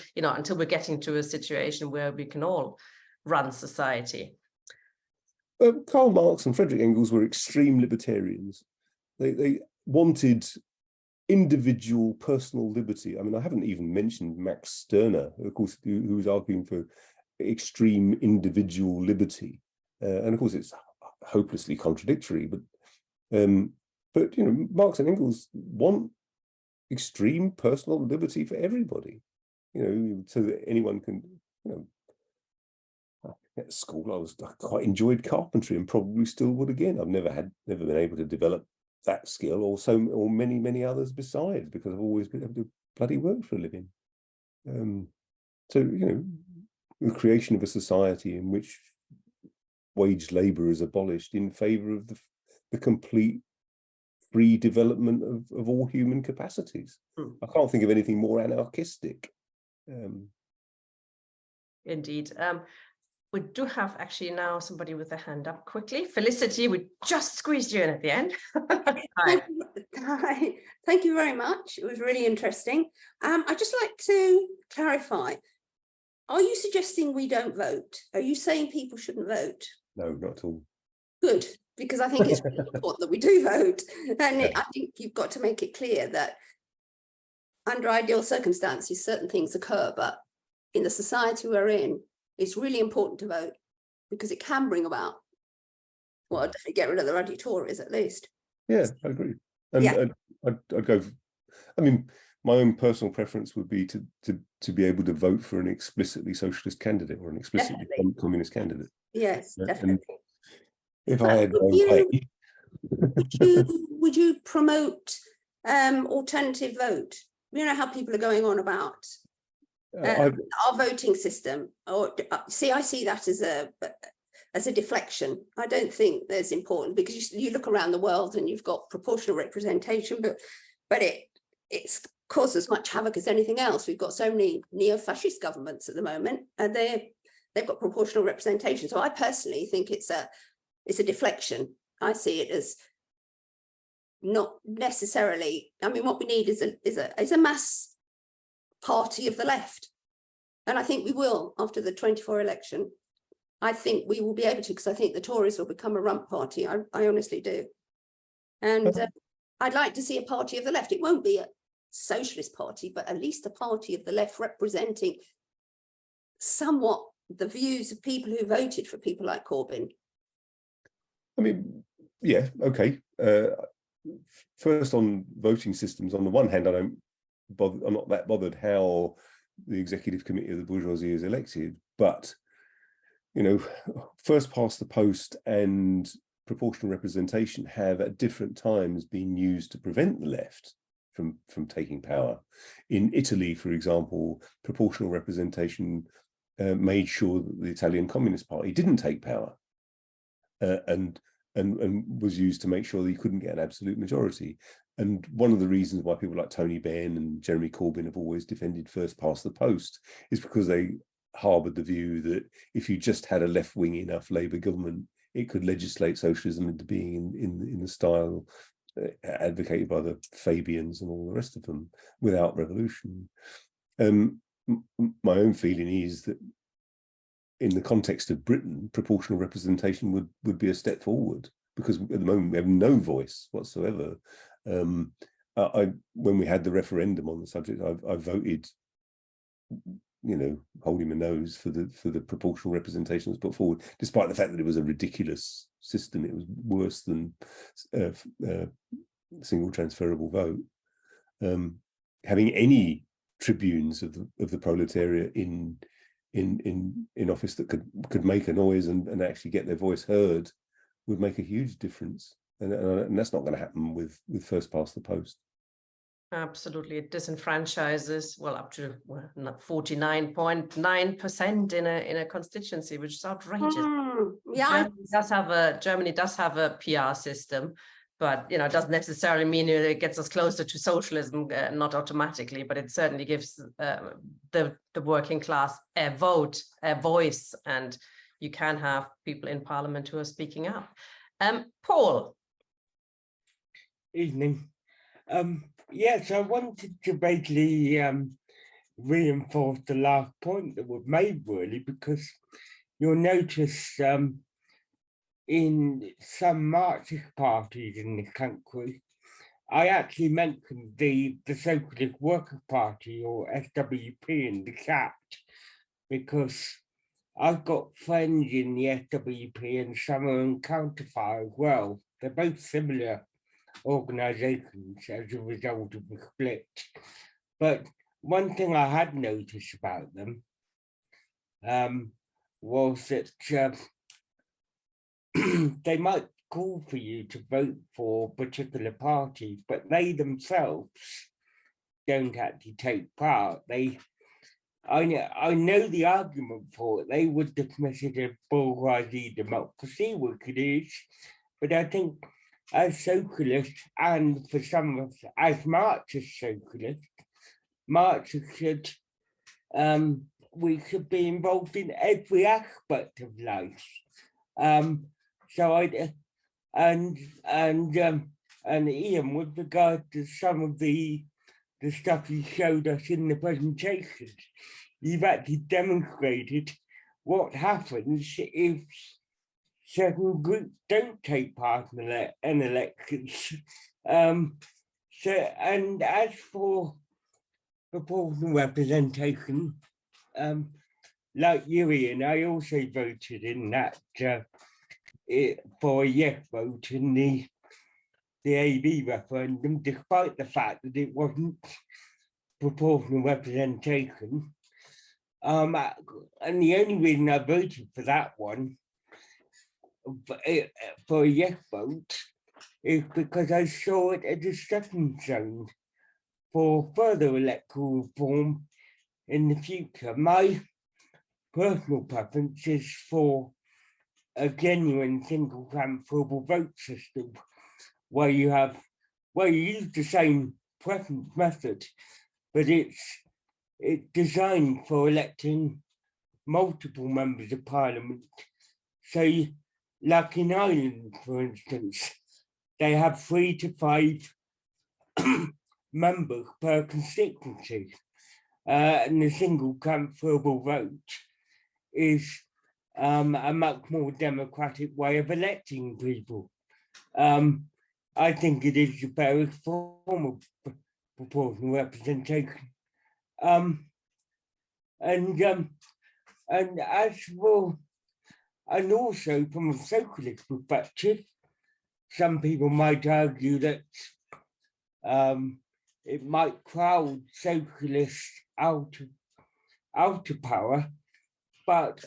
we're getting to a situation where we can all run society. Karl Marx and Friedrich Engels were extreme libertarians. They wanted individual personal liberty. I mean, I haven't even mentioned Max Stirner, of course, who was arguing for extreme individual liberty. And of course, it's hopelessly contradictory, but you know, Marx and Engels want extreme personal liberty for everybody, you know, so that anyone can, you know. At school, I quite enjoyed carpentry and probably still would again. I've never been able to develop that skill or many others besides, because I've always been able to bloody work for a living. So, you know, the creation of a society in which wage labour is abolished in favour of the complete free development of all human capacities. I can't think of anything more anarchistic. Indeed. We do have actually now somebody with a hand up quickly. Felicity, we just squeezed you in at the end. Hi. Hi. Thank you very much. It was really interesting. I'd just like to clarify. Are you suggesting we don't vote? Are you saying people shouldn't vote? No, not at all. Good, because I think it's really important that we do vote. And I think you've got to make it clear that under ideal circumstances, certain things occur, but in the society we're in, it's really important to vote because it can bring about, well, I'd definitely get rid of the ruddy Tories at least. Yeah, I agree. And Yeah. I'd go, I mean, my own personal preference would be to be able to vote for an explicitly socialist candidate or an explicitly communist candidate. Yes, definitely. And if I had my own way, would you promote alternative vote? You know how people are going on about our voting system, or see, I see that as a deflection. I don't think that's important because you look around the world and you've got proportional representation, but it's caused as much havoc as anything else. We've got so many neo-fascist governments at the moment, and they've got proportional representation. So I personally think it's a deflection. I see it as not necessarily. I mean, what we need is a mass party of the left, and I think we will after the 24 election. I think we will be able to, because I think the Tories will become a rump party. I honestly do, and I'd like to see a party of the left. It won't be a socialist party, but at least a party of the left representing somewhat the views of people who voted for people like Corbyn. I mean, yeah, okay. First, on voting systems, on the one hand, I'm not that bothered how the executive committee of the bourgeoisie is elected, but you know, first past the post and proportional representation have at different times been used to prevent the left from taking power. In Italy, for example, proportional representation made sure that the Italian Communist Party didn't take power, and was used to make sure that you couldn't get an absolute majority. And one of the reasons why people like Tony Benn and Jeremy Corbyn have always defended first past the post is because they harboured the view that if you just had a left-wing enough Labour government, it could legislate socialism into being in the style advocated by the Fabians and all the rest of them without revolution. My own feeling is that in the context of Britain, proportional representation would be a step forward, because at the moment we have no voice whatsoever. When we had the referendum on the subject, I voted, you know, holding my nose for the proportional representation that's put forward, despite the fact that it was a ridiculous system. It was worse than single transferable vote. Having any tribunes of the proletariat in office that could make a noise and actually get their voice heard would make a huge difference, and that's not going to happen with first past the post. Absolutely. It disenfranchises, well, up to 49.9% in a constituency, which is outrageous. Yeah. Germany does have a PR system, but it doesn't necessarily mean it gets us closer to socialism, not automatically, but it certainly gives the working class a vote, a voice, and you can have people in parliament who are speaking up. Paul. Evening. Yes, I wanted to basically reinforce the last point that was made, really, because you'll notice in some Marxist parties in the country, I actually mentioned the Socialist Workers' Party, or SWP, in the chat, because I've got friends in the SWP and some are in Counterfire as well. They're both similar organizations as a result of the split. But one thing I had noticed about them was that they might call for you to vote for particular parties, but they themselves don't actually take part. I know the argument for it. They would dismiss it as bourgeoisie democracy, which it is, but I think as socialists, and for some of us as Marxist socialists, Marxists should we should be involved in every aspect of life. So and Ian, with regard to some of the stuff you showed us in the presentation, you've actually demonstrated what happens if certain groups don't take part in elections. And as for proportional representation, like you, Ian, I also voted in that for a yes vote in the AB referendum, despite the fact that it wasn't proportional representation. And the only reason I voted for that one, for a yes vote, is because I saw it as a stepping stone for further electoral reform in the future. My personal preference is for a genuine single transferable vote system where you use the same preference method, but it's designed for electing multiple members of parliament. So, like in Ireland, for instance, they have 3 to 5 members per constituency, and the single transferable vote is a much more democratic way of electing people. I think it is the better form of proportional representation. And as for, and also from a socialist perspective, some people might argue that it might crowd socialists out of power, but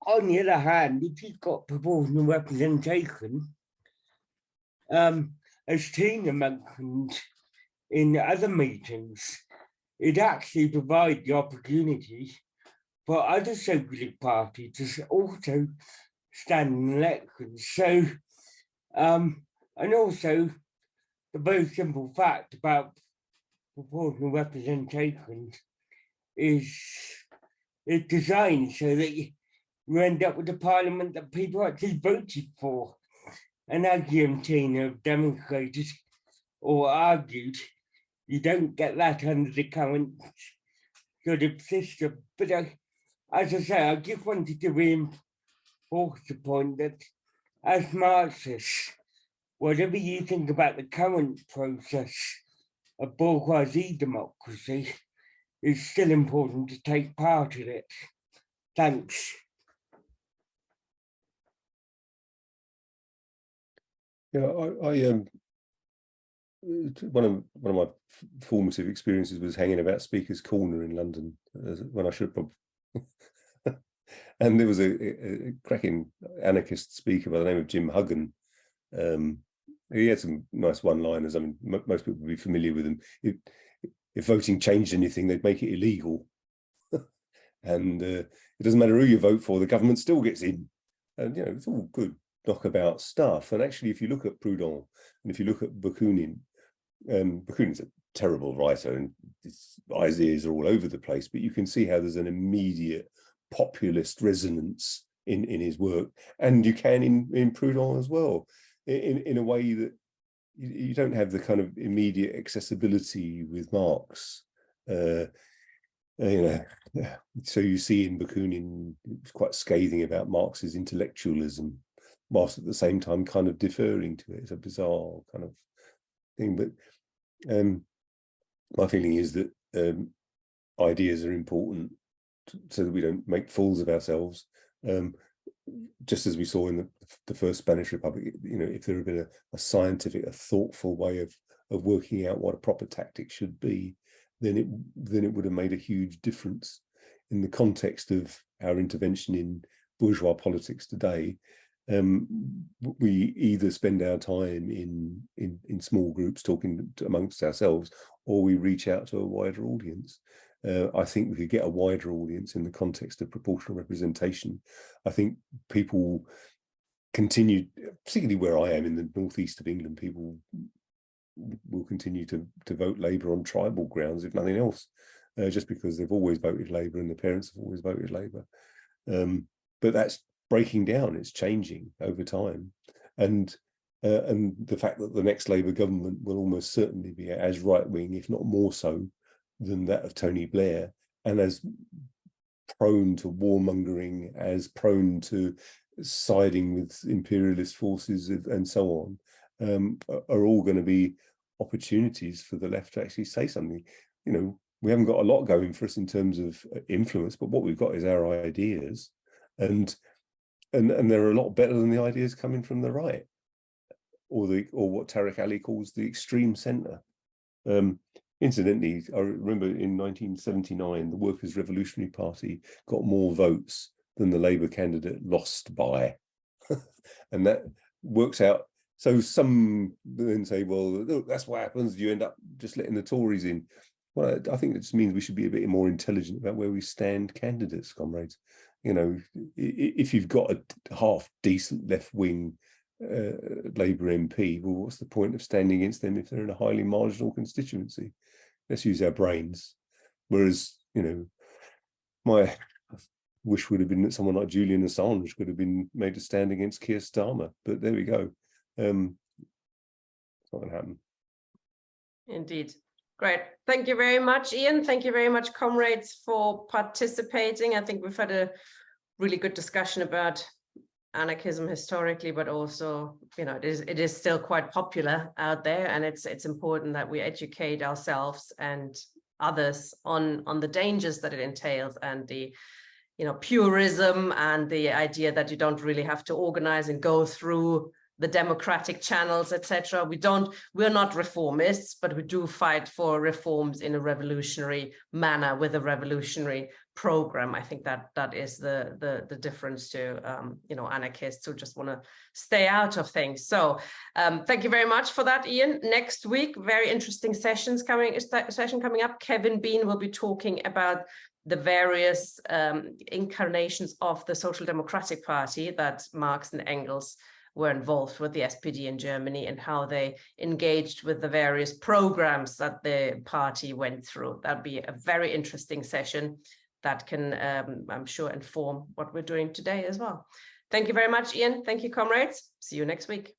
on the other hand, if you've got proportional representation, as Tina mentioned in other meetings, it actually provides the opportunity for other socialist parties to also stand in elections. So, and also the very simple fact about proportional representation is it's designed so that you end up with a parliament that people actually voted for. And as you and Tina have demonstrated or argued, you don't get that under the current sort of system. But as I say, I just wanted to reinforce the point that as Marxists, whatever you think about the current process of bourgeoisie democracy, it's still important to take part in it. Thanks. Yeah, I one of my formative experiences was hanging about Speaker's Corner in London when I should probably. And there was a cracking anarchist speaker by the name of Jim Huggan. He had some nice one-liners. I mean, most people would be familiar with him. if voting changed anything, they'd make it illegal. And it doesn't matter who you vote for, the government still gets in. And, you know, it's all good knockabout stuff. And actually, if you look at Proudhon and if you look at Bakunin, Bakunin's a terrible writer and his ideas are all over the place, but you can see how there's an immediate populist resonance in his work. And you can in Proudhon as well, in a way that you don't have the kind of immediate accessibility with Marx. You know, so you see in Bakunin, it's quite scathing about Marx's intellectualism, whilst at the same time kind of deferring to it. It's a bizarre kind of thing. But my feeling is that ideas are important so that we don't make fools of ourselves. Just as we saw in the first Spanish Republic, you know, if there had been a scientific, a thoughtful way of working out what a proper tactic should be, then it would have made a huge difference. In the context of our intervention in bourgeois politics today, we either spend our time in small groups talking amongst ourselves, or we reach out to a wider audience. I think we could get a wider audience in the context of proportional representation. I think people continue, particularly where I am in the northeast of England, people will continue to vote Labour on tribal grounds, if nothing else, just because they've always voted Labour and their parents have always voted Labour. But that's breaking down, it's changing over time. And the fact that the next Labour government will almost certainly be as right-wing, if not more so, than that of Tony Blair, and as prone to warmongering, as prone to siding with imperialist forces and so on, are all going to be opportunities for the left to actually say something. You know, we haven't got a lot going for us in terms of influence, but what we've got is our ideas, and they're a lot better than the ideas coming from the right, or what Tariq Ali calls the extreme centre. Incidentally, I remember in 1979, the Workers' Revolutionary Party got more votes than the Labour candidate lost by. And that works out. So some then say, well, look, that's what happens. You end up just letting the Tories in. Well, I think it just means we should be a bit more intelligent about where we stand candidates, comrades. You know, if you've got a half decent left-wing Labour MP, well, what's the point of standing against them if they're in a highly marginal constituency? Let's use our brains. Whereas, you know, my wish would have been that someone like Julian Assange could have been made to stand against Keir Starmer, but there we go. It's not going to happen. Indeed. Great. Thank you very much, Ian. Thank you very much, comrades, for participating. I think we've had a really good discussion about anarchism historically, but also, you know, it is still quite popular out there, and it's important that we educate ourselves and others on the dangers that it entails, and the, you know, purism and the idea that you don't really have to organize and go through the democratic channels, etc. We're not reformists, but we do fight for reforms in a revolutionary manner with a revolutionary program. I think that is the difference to you know, anarchists who just want to stay out of things. So thank you very much for that, Ian. Next week, very interesting session coming up. Kevin Bean will be talking about the various incarnations of the Social Democratic Party that Marx and Engels were involved with, the SPD in Germany, and how they engaged with the various programs that the party went through. That'd be a very interesting session that can, I'm sure, inform what we're doing today as well. Thank you very much, Ian. Thank you, comrades. See you next week.